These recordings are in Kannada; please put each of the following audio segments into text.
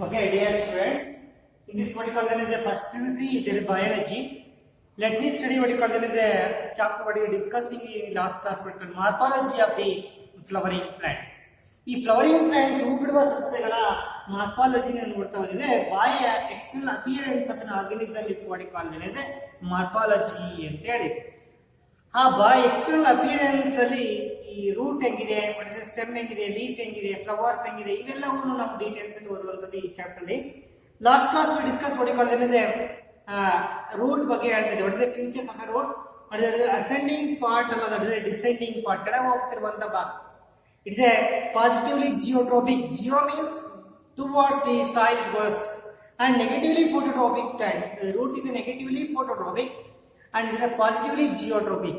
Okay, dear students, in this what you call them is a first PUC, there is biology. Let me study what you call them is a chapter what we were discussing in last class, what called morphology of the flowering plants. ಈ ಫ್ಲವರಿಂಗ್ ಪ್ಲಾಂಟ್ಸ್ ಹೂ ಬಿಡುವ ಸಸ್ಯಗಳ ಮಾರ್ಪಾಲಜಿ ನೋಡ್ತಾ ಹೋದ್ರೆ ಬಾಯ external appearance of an organism is what you call them as a morphology ಅಂತ ಹೇಳಿ. ಆ ಬಾಯ್ ಎಕ್ಸ್ಟರ್ನಲ್ ಅಪಿಯರೆನ್ಸ್ ಅಲ್ಲಿ ಈ ರೂಟ್ ಹೆಂಗಿದೆ, ಸ್ಟೆಮ್ ಹೆಂಗಿದೆ, ಲೀಫ್ ಹೆಂಗಿದೆ, ಫ್ಲವರ್ಸ್ ಹೆಂಗಿದೆ, ಇವೆಲ್ಲವನ್ನು ನಾವು ಡೀಟೇಲ್ಸ್ ಅಲ್ಲಿ ಓದುವಂತದ್ದು ಈ ಚಾಪ್ಟರ್ ಅಲ್ಲಿ. Last class discuss what you call them as a root ಬಗ್ಗೆ ಹೇಳ್ತಿದ್ದೆ. What is the features of a root, ascending part ಅಲ್ಲ, that is a descending part, ಕೆಳಗೆ ಹೋಗ್ತಿರುವಂತ ಭಾಗ. It is a positively geotropic. Geo means towards the soil it goes, and negatively phototropic plant. The root is a negatively phototropic and it is a positively geotropic.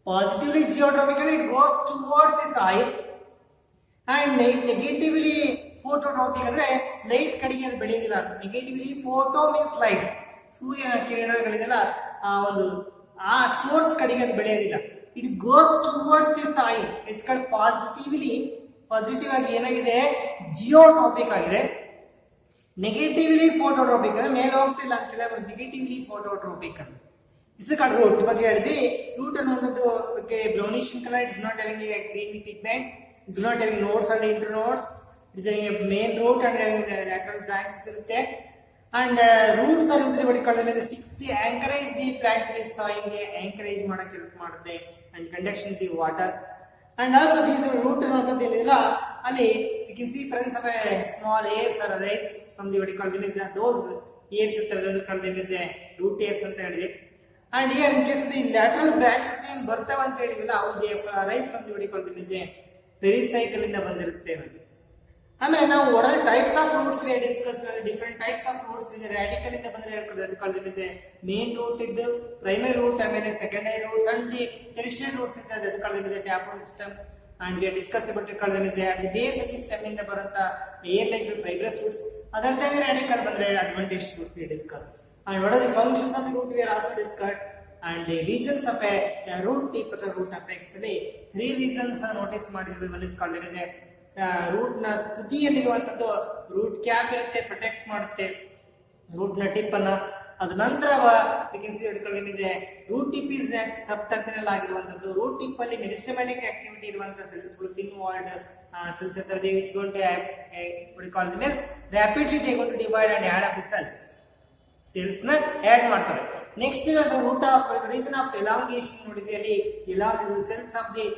Positively geotropic and it goes towards the soil, and negatively phototropic ಅಂದ್ರೆ ಲೈಟ್ ಕಡೆಗೆ ಅದು ಬೆಳೆಯೋದಿಲ್ಲ. ನೆಗೆಟಿವ್ಲಿ ಫೋಟೋ ಮೀನ್ಸ್ ಲೈಟ್, ಸೂರ್ಯನ ಕಿರಣಗಳಿದೆಲ್ಲ ಆ ಸೋರ್ಸ್ ಕಡೆಗೆ ಅದು ಬೆಳೆಯೋದಿಲ್ಲ. It goes towards the soil. It's called positive ಆಗಿ ಏನಾಗಿದೆ, ಜಿಯೋಟ್ರೋಪಿಕ್ ಆಗಿದೆ. ನೆಗೆಟಿವ್ಲಿ ಫೋಟೋಟ್ರೋಪಿಕ್ ಅಂದ್ರೆ ಮೇಲೆ ಹೋಗ್ತಿಲ್ಲ, ಕೆಳಗೆ ನೆಗೆಟಿವ್ಲಿ ಫೋಟೋಟ್ರೋಪಿಕ್ ಅಂತ. Is called root. ಬಗ್ಗೆ ಹೇಳಿದ್ವಿ, ರೂಟ್ ಅನ್ನುವಂಥದ್ದು brownish in colour, it's not having a greeny pigment, it's not having nodes and internodes, it's having a main root and lateral branches ಇರುತ್ತೆ. And roots are usually what you call them as a fix the anchorage the plant to the soil ಗೆ anchorage ಮಾಡಕ್ಕೆ ಹೆಲ್ಪ್ ಮಾಡುತ್ತೆ, and conduction the water. And also these root ಅನ್ನೋದು ಏನಿಲ್ಲ ಅಲ್ಲಿ you can see presence of a small hairs are arise from the what you call them as those hairs ಇರ್ತವೆ, those called them as root hairs ಅಂತ ಹೇಳಿದ್ವಿ. And here in case the lateral branches ಏನು ಬರ್ತಾವ ಅಂತ ಹೇಳಿದ್ವಲ್ಲ, ಅವು they arise from the what you call them as pericycle ಇಂದ ಬಂದಿರುತ್ತೆ. ಆಮೇಲೆ ನಾವು what are the types of roots we discuss, different types of roots ಇದೆ. radical ಇಂದ ಬಂದ್ರೆ ಹೇಳ್ಕೊಳ್ಳೋದು ಮೇನ್ ರೂಟ್ ಇದ್ದು, ಪ್ರೈಮರಿ ರೂಟ್, ಆಮೇಲೆ secondary roots and the tertiary roots ಇದೆ, ಅದು ಕಳೆದಿದೆ taproot system. And we discuss about ಕಳೆದಿದೆ at the base of the stem ಇಂದ ಬರುವಂತ ಏರ್ ಲೈಕ್ ಫೈಬ್ರಸ್ ರೂಟ್ಸ್. ಅದರದೇ radical ಬಂದ್ರೆ adventitious roots we discuss. And what are the functions of the root we are also discussed, and the regions of a root tip ಅಥವಾ root apex ಅಲ್ಲಿ 3 regions ನೋಟಿಸ್ ಮಾಡಿದ್ವಿ. one is called as a root ನ ತುದಿಯಲ್ಲಿರುವಂತದ್ದು ರೂಟ್ ಕ್ಯಾಪ್ ಇರುತ್ತೆ, ಪ್ರೊಟೆಕ್ಟ್ ಮಾಡುತ್ತೆ ರೂಟ್ ನ ಟಿಪ್ ಅನ್ನ. ಅದ ನಂತರ root tip is subterminal ಆಗಿರುವಂತದ್ದು. ರೂಟ್ ಟಿಪ್ ಅಲ್ಲಿ ಮೆರಿಸ್ಟಮ್ಯಾಟಿಕ್ ಆಕ್ಟಿವಿಟಿ ಇರುವಂತಹ ಸೆಲ್ಸ್ ಗಳು, ಥಿನ್ ವಾಲ್ಡ್ ಸೆಲ್ಸ್ ಇರ್ತವೆ, which going to what you call them as rapidly they going to divide and add up the cells ನ ಆಡ್ ಮಾಡ್ತಾರೆ. ನೆಕ್ಸ್ಟ್ ಇರೋದು root of region of elongation ನೋಡಿದ್ವಿ. ಅಲ್ಲಿ ಸೆಲ್ಸ್ ಆಫ್ ದಿ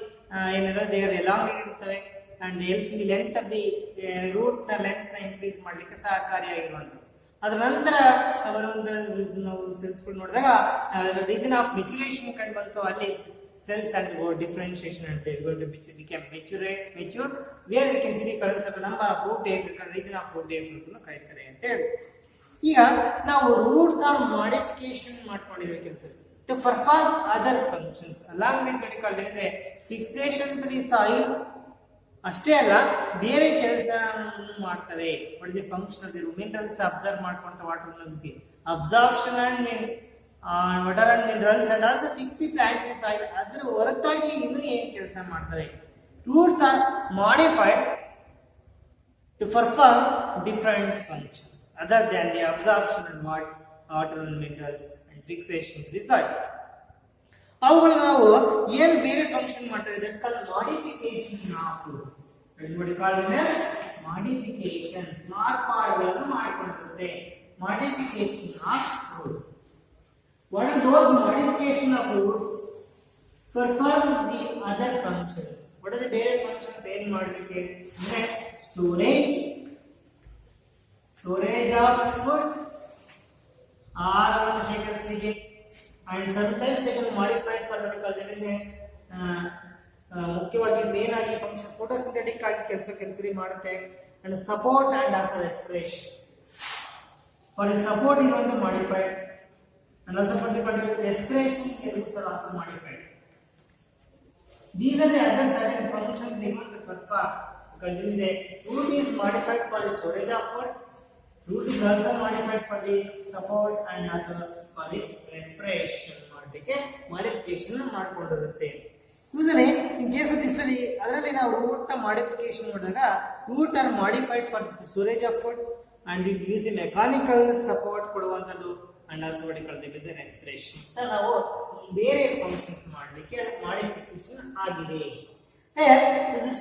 ಏನಾದ್ರು ದೇ ಆರ್ ಎಲಾಂಗೇಟೆಡ್ ಇರ್ತವೆ, and helps in the length of the root ನ ಲೆಂತ್ ನ ಇನ್ಕ್ರೀಸ್ ಮಾಡ್ಲಿಕ್ಕೆ ಸಹಕಾರಿಯಾಗಿರುವಂತ. ಅದರ ನಂತರ ಅವರ ಒಂದು ನಾವು ಸೆಲ್ಸ್ ಗಳು ನೋಡಿದಾಗ ರೀಜನ್ ಆಫ್ ಮೆಚುರೇಷನ್ ಕಂಡು ಬಂತು. ಅಲ್ಲಿ cells undergo differentiation and they are going to become mature where we can see the presence of a number of root hairs, region of root hairs ಅಂತ ಕರೀತಾರೆ ಅಂತ ಹೇಳಿ. ಈಗ ನಾವು ರೂಟ್ಸ್ ಆರ್ ಮಾಡಿಫಿಕೇಶನ್ ಮಾಡ್ಕೊಂಡಿರೋ ಕೆಲಸ to perform other functions along with what you call as a fixation to the soil. ಅಷ್ಟೇ ಅಲ್ಲ, ಬೇರೆ ಕೆಲಸ ಮಾಡ್ತವೆ. What is the function of the root? Minerals absorb ಮಾಡ್ಕೊಂತ ವಾಟರ್ ನಲ್ಲಿ absorption and water and minerals and also fix the plant in soil. ಅದರ ಹೊರತಾಗಿ ಇನ್ನು ಏನ್ ಕೆಲಸ ಮಾಡ್ತವೆ? Roots are modified to perform different functions other than the absorption and water and minerals and fixation to the soil. ಅವುಗಳು ನಾವು ಏನು ಬೇರೆ ಫಂಕ್ಷನ್ ಮಾಡ್ತಾ ಇದ್ದೇವೆ, ಮಾಡಿಫಿಕೇಶನ್ ಆಫ್ ರೂಟ್. ಮಾಡಿಫಿಕೇಶನ್ ಮಾರ್ಪಾಡುಗಳನ್ನು ಮಾಡಿಕೊಂಡಿರುತ್ತೆ. Modification of root. What are those modification of roots? Perform the other functions. What are the ಬೇರೆ functions ಏನು ಮಾಡಲಿಕ್ಕೆ? storage of food, ಆಹಾರವನ್ನು ಶೇಖರಿಸಲಿಕ್ಕೆ. And sometimes they can modify for what you call them is ಮುಖ್ಯವಾಗಿ ಮೇನ್ ಆಗಿ ಫಂಕ್ಷನ್ ಫೋಟೋಸಿಂಥೆಟಿಕ್ ಆಗಿ ಕೆಲಸ ಮಾಡುತ್ತೆ. and support and also respiration. For the support is going to modified, and also for the respiration is also modified. These are the other certain functions they want to perform. Because there is a root is modified for the storage of food, root is also modified for the support and also for the respiration. ಮಾಡಲಿಕ್ಕೆ ಮಾಡಿಫಿಕೇಶನ್ ಮಾಡ್ಕೊಂಡಿರುತ್ತೆ. Usually in case of this ಅದರಲ್ಲಿ ನಾವು ರೂಟ್ ನ ಮಾಡಿಫಿಕೇಶನ್ ಮಾಡಿದಾಗ root are modified for storage of food and it gives a mechanical support ಕೊಡುವಂತದ್ದು and also what you call the business respiration ಅಂತ ನಾವು ಬೇರೆ ಫಂಕ್ಷನ್ಸ್ ಮಾಡಲಿಕ್ಕೆ ಮಾಡಿಫಿಕೇಶನ್ ಆಗಿದೆ.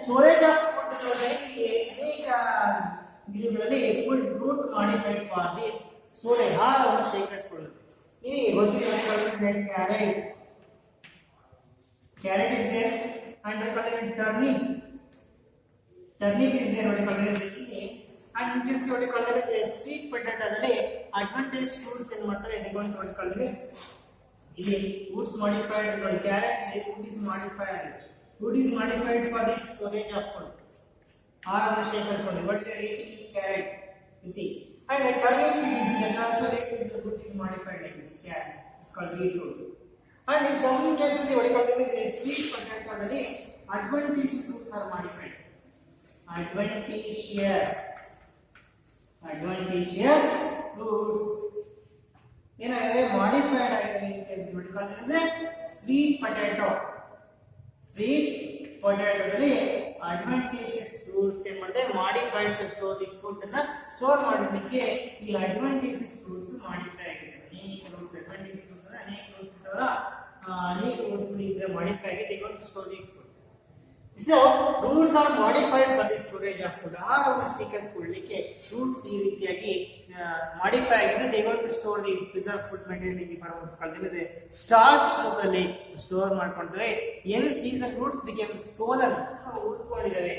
ಸ್ಟೋರೇಜ್ ಆಫ್ ಫುಡ್ ಅನೇಕ ಗಿಡಗಳಲ್ಲಿ food root modified for the storage ಆಹಾರವನ್ನು ಶೇಖರಿಸಿಕೊಳ್ಳುತ್ತೆ. ನೀವು ಗೊತ್ತಿದೆ carrot is there and what you call it turnip is there, what you call it and this what you call it is a sweet potato adalli advantage fruits ಏನು ಮಾಡ್ತಾರೆ they going to what you call it ಇಲ್ಲಿ roots modified ನೋಡಿ carrot is root is modified for the storage of food ಆಹಾರವನ್ನು ಶೇಖರಿಸಿಕೊಳ್ಳಿ what they are eating is carrot you see and a turnip is also like the root is modified like this carrot it's called beetroot and in some cases what you call it is a sweet potato adalli advantageous fruits are modified advantageous fruits ಏನಾಗಿದೆ ಮಾಡಿಫೈಡ್ ಆಗಿದೆ ಅಂದ್ರೆ ಸ್ವೀಟ್ ಪೊಟ್ಯಾಟೋದಲ್ಲಿ ಅಡ್ವಾಂಟೇಜಸ್ ಫ್ರೂಟ್ಸ್ ಏನ್ ಮಾಡಿದೆ modified to store the food ಅನ್ನ ಸ್ಟೋರ್ ಮಾಡಲಿಕ್ಕೆ ಈ ಅಡ್ವಾಂಟೇಜಸ್ ಫ್ರೂಟ್ಸ್ ಮಾಡಿಫೈ ಆಗಿದೆ. ಅನೇಕ ರೂಟ್ಸ್ ಅಡ್ವಾಂಟೇಜಸ್ ಫ್ರೂಟ್ಸ್ ಅನೇಕ ರೂಟ್ಸ್ ಇದ್ದಾವಲ್ಲ ಅನೇಕ ರೂಟ್ಸ್ ಗಳಿಂದ ಮಾಡಿಫೈ ಆಗಿ ದೇ got to store the food. So roots are modified for the storage of food. ಆಹಾರವನ್ನು ಶೇಖರಿಸಿಕೊಳ್ಳಲಿಕ್ಕೆ ರೂಟ್ಸ್ ಈ ರೀತಿಯಾಗಿ ಮಾಡಿಫೈ ಆಗಿದೆ. they going to store the preserved food material in the form of called as a starch ರೂಪದಲ್ಲಿ ಸ್ಟೋರ್ ಮಾಡ್ಕೊಳ್ತವೆ. hence these roots became swollen ಊದ್ಕೊಂಡಿದ್ದಾವೆ.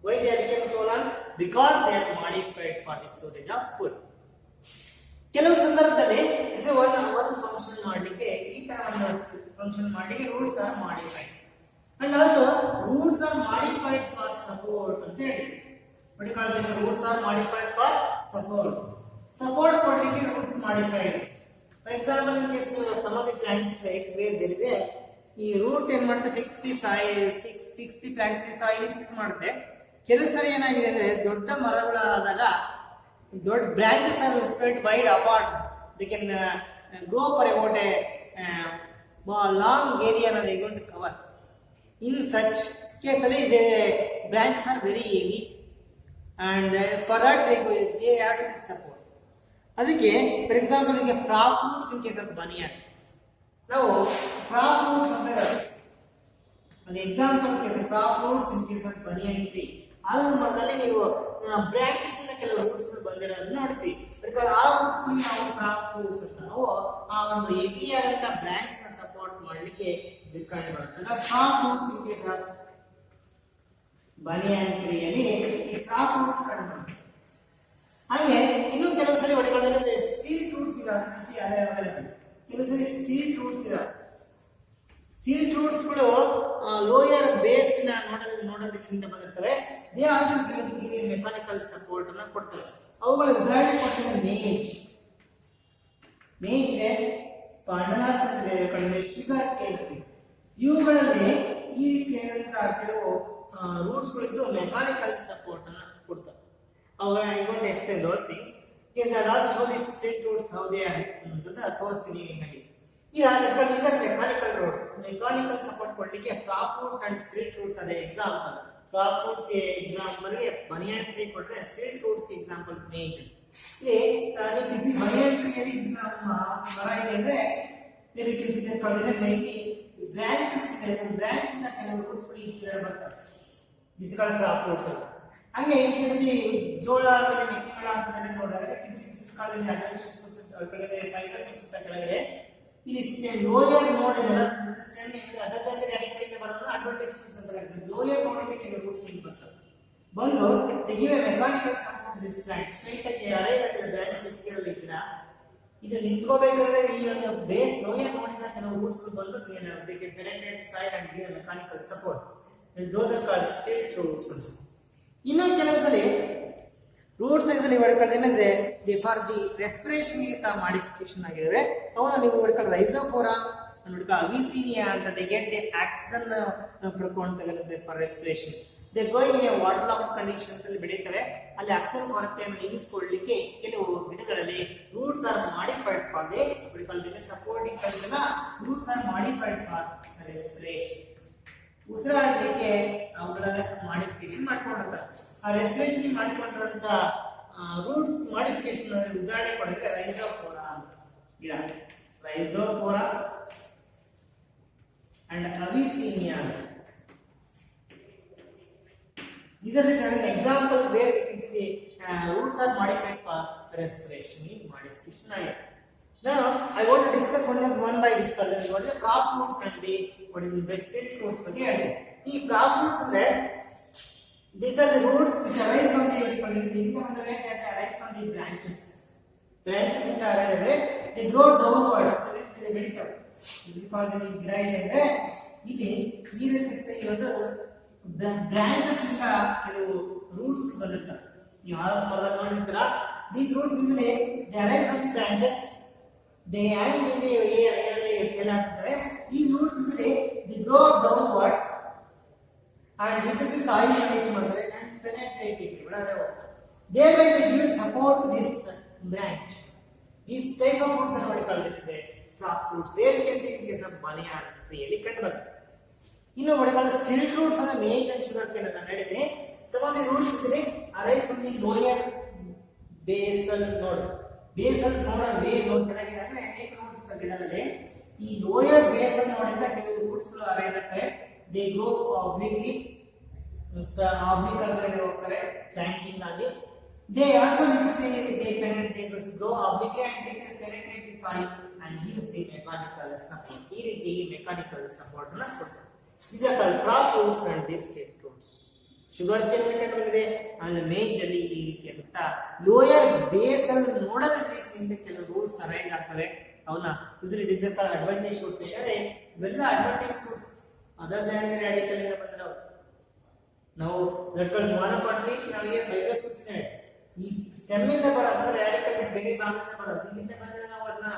why they became swollen? because they are modified for the storage of food. ಕೆಲವು ಸಂದರ್ಭದಲ್ಲಿ ಇದು ಒಂದು ಫಂಕ್ಷನ್ ಮಾಡಲಿಕ್ಕೆ ಈ ತರ ಒಂದು ಫಂಕ್ಷನ್ ಮಾಡಲಿಕ್ಕೆ roots are modified and also roots are modified for support ante ಹೇಳಿದೆ. what you call this roots are modified for support ಕೊಡಲಿಕ್ಕೆ roots modify ಇದೆ. for example in case some of the plants like where there is a ಈ root ಏನು ಮಾಡುತ್ತೆ fix the plant the soil fix ಮಾಡುತ್ತೆ. ಕೆಲವು ಸರಿ ಏನಾಗಿದೆ ಅಂದ್ರೆ ದೊಡ್ಡ ಮರಗಳಾದಾಗ ದೊಡ್ಡ branches are spread wide apart they can grow for about a long area they are going to cover. In such case the branches are very heavy and for that they have to be support. ಅದಕ್ಕೆ for example ಈಗ crop fruits in case of banyan ನಾವು crop fruits ಅಂತ ಒಂದು example case crop fruits in case of banyan tree ಅದರ ಮರದಲ್ಲಿ ನೀವು ಬ್ರಾಂಚಸ್ ಇಂದ ಕೆಲವು ರೂಟ್ಸ್ ಬಂದಿರೋದನ್ನ ನೋಡ್ತೀವಿ. ಬಿಕಾಸ್ ಆ ರೂಟ್ಸ್ ನಾವು crop fruits ಅಂತ ನಾವು ಆ ಒಂದು ಹೆವಿ ಆದಂತ ಬ್ರಾಂಚ್ ನ ಸಪೋರ್ಟ್ ಮಾಡಲಿಕ್ಕೆ ಡಿಪೆಂಡ್ ಮಾಡ್ತದೆ. crop fruits in case of banyan tree ಅಲ್ಲಿ ಈ crop fruits ಕಂಡುಬರುತ್ತೆ. ಹಾಗೆ ಇನ್ನು ಕೆಲವು ಸರಿ ಹೊಡೆಕೊಳ್ಳೋದ್ರೆ ಸ್ಟೀಲ್ ರೂಟ್ಸ್ ಇದಾವೆ. ಕೆಲವು ಸರಿ ಸ್ಟೀಲ್ ರೂಟ್ಸ್ ಇದಾವೆ. ಸ್ಟೀಲ್ ರೂಟ್ಸ್ ಗಳು ಲೋಯರ್ ಬೇಸ್ ನ ನೋಡಲಿಂದ ಬಂದಿರ್ತವೆ. They also give mechanical support ಅನ್ನು ಕೊಡ್ತವೆ. ಅವುಗಳ ಉದಾಹರಣೆ ಕೊಡ್ತಾರೆ ಮೇಜ್ ಇದೆ, ಪಾಂಡನಾಸ್ ಇದೆ, ಕಡಿಮೆ ಶುಗರ್ ಕೇನ್. ಇವುಗಳಲ್ಲಿ ಈ ರೀತಿಯಾದಂತಹ ಕೆಲವು ರೂಟ್ಸ್ ಗಳಿದ್ದು ಮೆಕ್ಯಾನಿಕಲ್ ಸಪೋರ್ಟ್ ಅನ್ನು ಕೊಡ್ತವೆ. I want to explain those things. In the last show these street roots how they are ತೋರಿಸ್ತೀನಿ ನಿಮಗೆ. ಈಗ these are mechanical roots. Mechanical support ಕೊಡ್ಲಿಕ್ಕೆ crop roots and street roots are the example. Crop roots example ಗೆ banyan tree ಕೊಟ್ರೆ street roots example ಮೇಜ್. ಇಲ್ಲಿ ನೀವು banyan tree ಅಲ್ಲಿ ಮರ ಇದೆ ಅಂದ್ರೆ ನೀವು ಕಿಸಿಗೆ ಕೊಡಲಿಕ್ಕೆ ಸೈಕಿ ಬ್ರಾಂಚಸ್ ಇದೆ. ಬ್ರಾಂಚ್ ಇಂದ ಕೆಲವು ರೂಟ್ಸ್ ಗಳು ಈ ತರ ಬರ್ತವೆ. these are crop roots. ಹಾಗೆ ಈ ಜೋಳದಲ್ಲಿ ಮೆಕ್ಕೆಜೋಳ ಅಂತದಲ್ಲಿ ನೋಡಿದಾಗ ಕಾಲದಲ್ಲಿ ಕೆಳಗಡೆ 5-6 ಕೆಳಗಡೆ ಇಲ್ಲಿ ಲೋಯರ್ ನೋಡ್ ಇದೆಲ್ಲ ಸ್ಟೆಮ್ ಇದೆ ಅದಕ್ಕೆ ಅಡಿಕೆಯಿಂದ ಬರೋದು ಅಡ್ವಾಂಟೇಜಸ್ ಅಂತ ಹೇಳ್ತಾರೆ. ಲೋಯರ್ ನೋಡಿದ್ರೆ ಕೆಲವು ರೂಟ್ಸ್ ಇಲ್ಲಿ ಬರ್ತವೆ. ಬಂದು ತೆಗಿವೆ mechanical support this plant straight ಆಗಿ ಅರೈವಲ್ ಬ್ರಾಂಚ್ ಹೆಚ್ಚಿರಲ್ಲ ಇಟ್ಟಿನ ಇದು ನಿಂತ್ಕೋಬೇಕಾದ್ರೆ ಈ ಒಂದು ಬೇಸ್ ಲೋಯರ್ ನೋಡಿದ ಕೆಲವು ರೂಟ್ಸ್ ಬಂದು they get penetrate soil and give mechanical support. Those are called straight roots ಅಂತ. ಇನ್ನು ಕೆಲವು ಸಲ ರೂಟ್ಸ್ ಆಕ್ಚುಲಿ ಹೊಡ್ಕೊಳ್ಳೋದೇ ಫಾರ್ ದಿ ರೆಸ್ಪಿರೇಷನ್ ಸಹ ಮಾಡಿಫಿಕೇಶನ್ ಆಗಿದ್ದಾವೆ. ಅವನ್ನ ನೀವು ಹೊಡ್ಕೊಳ್ಳೋ ರೈಸೋಫೋರಾ ನೋಡಿಕ ಅವಿಸೀನಿಯಾ ಅಂತ ದೇ ಗೆಟ್ ದಿ ಆಕ್ಸನ್ ಪಡ್ಕೊಂಡ್ತವೆ for respiration. They going in a water logged conditions ಅಲ್ಲಿ ಬೆಳೀತವೆ. ಅಲ್ಲಿ ಆಕ್ಸನ್ ಕೊರತೆಯನ್ನು ನೀಗಿಸಿಕೊಳ್ಳಲಿಕ್ಕೆ ಕೆಲವು ಗಿಡಗಳಲ್ಲಿ roots are modified for the ಹೊಡ್ಕೊಳ್ಳೋದಕ್ಕೆ ಸಪೋರ್ಟಿಂಗ್ ಕಂಡಿಲ್ಲ. Roots are modified for respiration. ಉಸಿರಾಡಲಿಕ್ಕೆ ಅವುಗಳ ಮಾಡಿಫಿಕೇಶನ್ ಮಾಡ್ಕೊಂಡಿರ್ತಾರೆ. ಆ ರೆಸ್ಪಿರೇಷನ್ ಮಾಡಿಕೊಂಡಿರುವಂತ ರೂಟ್ಸ್ ಮಾಡಿಫಿಕೇಶನ್ ಉದಾಹರಣೆ ಕೊಡಿದ್ರೆ ರೈಜೋಫೋರಾ ಗಿಡ, ರೈಜೋಫೋರಾ and Avicennia. These are the examples where the roots are modified for respiration modification. Now I want to discuss one by this. What is the crop roots and what is the vested roots? Again, the crop roots are there. These are the roots which arise from the arise from the branches. Branches in the they grow downwards. They medical. This is called the ಗಿಡ ಇದೆ ಅಂದ್ರೆ ಇಲ್ಲಿ ಈ ರೀತಿ ಇವತ್ತು ಬ್ರಾಂಚಸ್ ಇಂದ ಕೆಲವು ರೂಟ್ಸ್ ಬಂದಿರ್ತಾರೆ. ನೀವು ಆಗ ನೋಡಿರ್ತೀರಾ. These roots usually they arise from the branches. They hang in the air ಅಲ್ಲಿ ತೇಲಾಡ್ತವೆ. These roots usually they grow downwards and reaches the soil and ಮಾಡ್ತವೆ and penetrate it. Thereby they give support to this branch. These type of roots are what called it crop roots. There you can see in case of banyan really ಕಂಡುಬರುತ್ತೆ. ಇನ್ನು what called stilt roots ಅಂದ್ರೆ ಮೇಜ್ ಅಂಡ್ ಶುಗರ್ ಕೇನ್ ನಾನು ಹೇಳಿದ್ರೆ some of the roots ಇದೆ arise from the lower basal node. Basal node ಅಲ್ಲಿ ಲೋಡ್ ಕೆಳಗೆ ಅಂದ್ರೆ ಅನೇಕ ರೂಟ್ಸ್ ಗಿಡದಲ್ಲಿ ಈ ಲೋಯರ್ ಬೇಸಲ್ node ಇಂದ ಕೆಲವು ರೂಟ್ಸ್ ಗಳು ಅರೈಸ್ ಆಗ್ತವೆ. They grow obliquely, oblique ಆಗಿ ಹೋಗ್ತವೆ ಸ್ಲ್ಯಾಂಟಿಂಗ್ ಆಗಿ. They also they penetrate, they grow obliquely and they penetrate the soil and gives the mechanical support. ಈ ರೀತಿ ಮೆಕ್ಯಾನಿಕಲ್ ಸಪೋರ್ಟ್ ಅನ್ನು ಕೊಡ್ತಾರೆ. These are called crop roots and these stilt roots. Sugar cane ಕಂಡುಬಂದಿದೆ ಆಮೇಲೆ ಮೇಜ್ ಅಲ್ಲಿ ಈ ರೀತಿಯಾದಂತ ಲೋಯರ್ ಬೇಸಲ್ ನೋಡಲ್ ಬೇಸ್ನಿಂದ ಕೆಲವು ರೂಟ್ಸ್ ಅರೈಸ್ ಆಗ್ತವೆ. ಅವನ್ನ usually this is called advantage roots. ಅಂದರೆ ಇವೆಲ್ಲ advantage roots other than the radical ಇಂದ ಬಂದಿರೋವು. ನಾವು ದಟ್ಗಳು ಮಾನೋಪಾಟ್ಲಿ ನಮಗೆ ಫೈಬ್ರಸ್ ರೂಟ್ಸ್ ಇದೆ. ಈ ಸ್ಟೆಮ್ ಇಂದ ಬರೋದು ರಾಡಿಕಲ್ ಬೇರೆ ಭಾಗದಿಂದ ಬರೋದು. ಇಲ್ಲಿಂದ ಬಂದ್ರೆ ನಾವು ಅದನ್ನ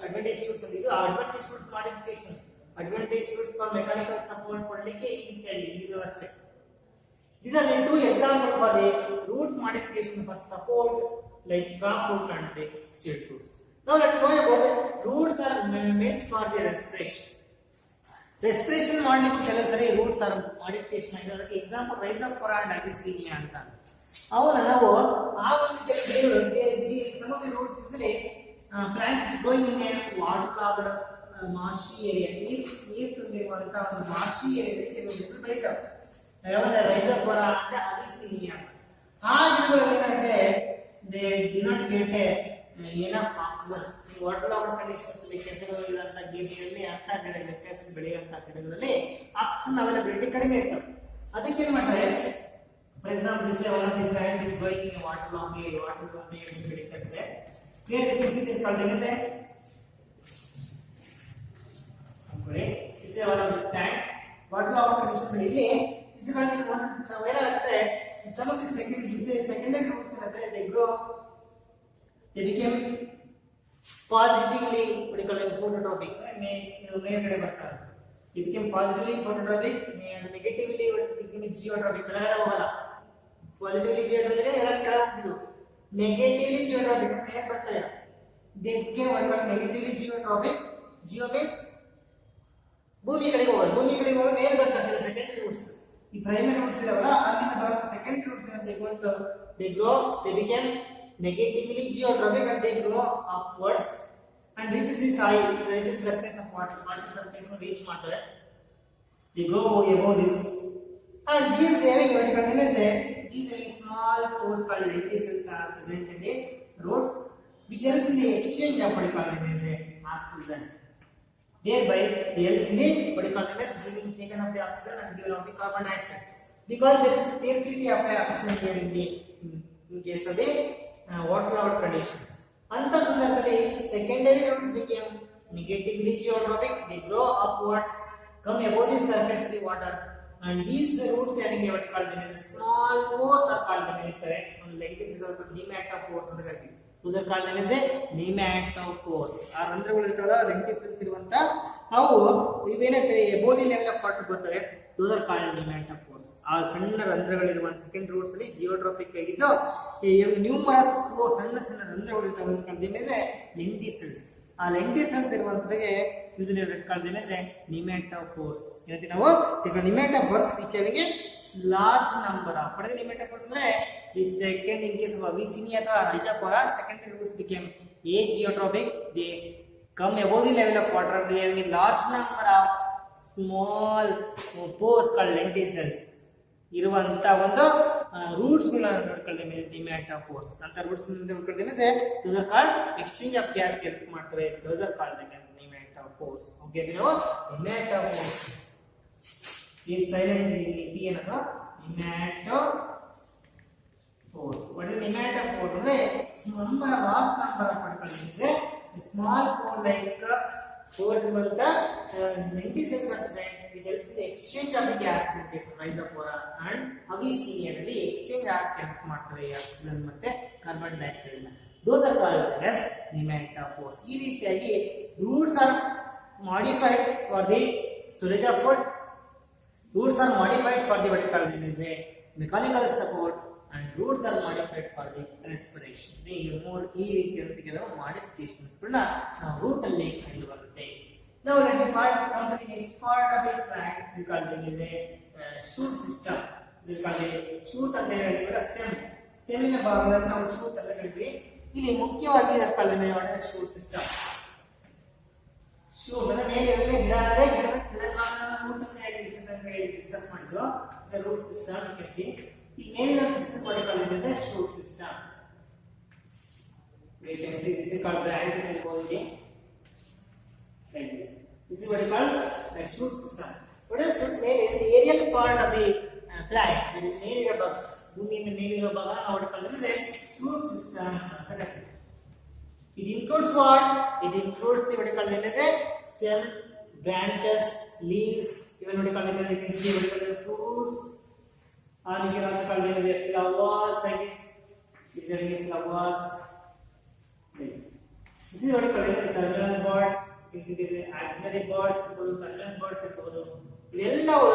ಅಡ್ವಾಂಟೇಜ್ ರೂಟ್ಸ್ ಅಂತ. ಇದು advantage roots modification. Advantage roots for mechanical support ಕೊಡಲಿಕ್ಕೆ ಇದು ಅಷ್ಟೇ. These are the two examples for the root modification for support like crop root and the stilt roots. Now let's know about the roots are meant for the respiration. Respiration ಮಾಡಲಿಕ್ಕೆ ಕೆಲವು ಸರಿ ರೂಟ್ಸ್ ಆರ್ ಮಾಡಿಫಿಕೇಶನ್ ಆಗಿದೆ. ಅದಕ್ಕೆ ಎಕ್ಸಾಂಪಲ್ ರೈಜೋಫೋರಾ ಅಂಡ್ ಅವಿಸೀನಿಯಾ ಅಂತ. ಅವನ್ನ ನಾವು ಆ ಒಂದು ಕೆಲವು some of the roots usually plants growing in a waterlogged marshy area. ನೀರು ತುಂಬಿರುವಂತಹ ಒಂದು ಮಾರ್ಷಿ ಏರಿಯಾದಲ್ಲಿ ಕೆಲವು ಬೆಳೀತಾವೆ. ಯಾವಾಗ ರೈಜೋಫೋರಾ ಅಂತ ಅವಿಸೀನಿಯಾ. ಆ ಗಿಡಗಳಲ್ಲಿ ಏನಾದ್ರೆ they did not get enough oxygen. Waterlogged conditions ಅಲ್ಲಿ ಕೆಸರು ಇರುವಂತಹ ಗೇರಿಯಲ್ಲಿ ಅಂತ ಗಿಡಗಳು ಕೆಸರು ಬೆಳೆಯುವಂತ ಗಿಡಗಳಲ್ಲಿ ಆಕ್ಸಿಜನ್ ಅವೈಲಬಿಲಿಟಿ ಕಡಿಮೆ ಇರ್ತವೆ. ಅದಕ್ಕೆ ಏನ್ ಮಾಡ್ತಾರೆ, for example this one of the plant is growing in waterlogged area. Waterlogged area ಬೆಳೀತದೆ. Clear this is called as a okay, this is one of the plant waterlogged conditions. ಇಲ್ಲಿ this is called ಏನಾಗುತ್ತೆ, some of the secondary roots ಇರುತ್ತೆ. They grow, they became positively phototropic. ಮೇಲ್ಗಡೆ ಬರ್ತಾರೆ. They became positively phototropic and negatively geotropic. ಕೆಳಗಡೆ ಹೋಗಲ್ಲ. Positively geotropic ಕೆಳಗಡೆ ಹೋಗ್ತಿದ್ರು. Negatively geotropic ಮೇಲೆ ಬರ್ತಾರೆ. They became what called negatively geotropic. Geo means ಭೂಮಿ ಕಡೆಗೆ ಹೋಗೋದು. ಭೂಮಿ ಕಡೆಗೆ ಹೋಗಿ ಮೇಲೆ ಬರ್ತಾರೆ ಸೆಕೆಂಡರಿ ರೂಟ್ಸ್. ಈ ಪ್ರೈಮರಿ ರೂಟ್ಸ್ ಇದಾವಲ್ಲ ಅಲ್ಲಿಂದ ಬರೋ ಸೆಕೆಂಡರಿ ರೂಟ್ಸ್ ಅಂತ they grow, they became negatively geotropic and they grow upwards and reaches the soil, reaches the surface of water surface ನ reach ಮಾಡ್ತಾರೆ. They grow above this and these having what you can say these having small pores called lenticels are present in the roots which helps in the exchange of what you call them as oxygen. Thereby they help in the what you call them as giving taken of the oxygen and given of the carbon dioxide, because there is scarcity of oxygen here in case of the waterlogged conditions. Anta sandarbhadalli secondary roots became negatively geotropic. They grow upwards, come above the surface of the water, and these roots having what you call them as small pores are called on lenticels is also nematopores ಅಂತ ಕರೀತೀವಿ. those are called as a nematopores. ಆ ರಂಧ್ರಗಳು ಇರ್ತಾವಲ್ಲ ಲೆಂಟಿಸಲ್ಸ್ ಇರುವಂತ ಅವು ಇವೇನಂತೆ above the level of water ಬರ್ತವೆ. those are called nematopores. ಆ ಸಣ್ಣ ರಂಧ್ರಗಳಿರುವಂತ ಸೆಕೆಂಡ್ ರೂಟ್ಸ್ ಅಲ್ಲಿ ಜಿಯೋಟ್ರೋಪಿಕ್ ಆಗಿದ್ದು ನ್ಯೂಮರಸ್ ಸಣ್ಣ ಸಣ್ಣ ರಂಧ್ರಗಳು ಇರ್ತಾವೆ. ಕಲ್ದಿಮೇಲೆ ಲೆಂಟಿಸಲ್ಸ್. ಆ ಲೆಂಟಿಸಲ್ಸ್ ಇರುವಂತಕ್ಕೆ usually called as a nematopores. ಏನಂತ ನಾವು nematopores which having a large number of. What is the limit of force? The second, in case of Avicennia or Rhizophora, secondary roots became ageotropic. They come above the level of water. They have a large number of small pores called lenticels. ಇರುವಂತ ಒಂದು ರೂಟ್ಸ್ ಗಳನ್ನ ನೋಡ್ಕೊಳ್ಳೋದೇ ನಿಮ್ಯಾಟೋಪೋರ್ಸ್ ಅಂತ roots ನೋಡ್ಕೊಳ್ಳೋದೇ those are called exchange of gas help ಮಾಡ್ತವೆ. those are called as nematophores. okay ನೀವು nematophores ಈ ಸೈಲೆಂಟ್ ಲಿಪಿ ಏನದು nematophores. what is nematophore ಅಂದ್ರೆ number of large number of ಪಡ್ಕೊಳ್ಳೋದಿದೆ small pore like pore ಇರುವಂತ lenticels are designed which helps in the exchange of the gas in Rhizophora and Avicennia ನಲ್ಲಿ exchange help ಮಾಡ್ತವೆ ಆಕ್ಸಿಜನ್ ಮತ್ತೆ ಕಾರ್ಬನ್ ಡೈಆಕ್ಸೈಡ್ ನ. those are called as nematophores. ಈ ರೀತಿಯಾಗಿ roots are modified for the storage of food. roots are modified for the what you call is a mechanical support and roots are modified for the respiration. ಈ ರೀತಿಯಾದ ಕೆಲವು modifications ಗಳನ್ನ ನಾವು ರೂಟ್ ಅಲ್ಲಿ ಕಂಡು ಬರುತ್ತೆ. Now let me come to the next part of the plant. We call it a shoot system. We call it shoot ಅಂತ ಹೇಳಿದ್ರೆ stem. stem ನ ಭಾಗದಲ್ಲಿ ನಾವು shoot ಅಂತ ಹೇಳ್ತೀವಿ. ಇಲ್ಲಿ ಮುಖ್ಯವಾಗಿ ಇದಕ್ಕೆ shoot system. shoot ಅಂದ್ರೆ ಮೇಲೆ ಇರುತ್ತೆ ಗಿಡ ಅಂದ್ರೆ ಗಿಡದ root ಅಂತ ಹೇಳಿ ಡಿಸ್ಕಸ್ ಮಾಡಿದ್ವಿ. the root system you can see. ಈ ಮೇಲಿನ system what we call it as a shoot system. We can see this is called branches in body. Like this. This is what is called the shoot system. What is shoot? The aerial part of the plant. That is made above. Bhumi in the male above. What is called the shoot system. It includes what? It includes the what is called as a stem, branches, leaves. Even what is called as you can see what is called the fruits. Or you can also call them as flowers. Like this. These are the flowers. This is what is called as terminal buds. Axillary buds, terminal buds, ಇವೆಲ್ಲವೂ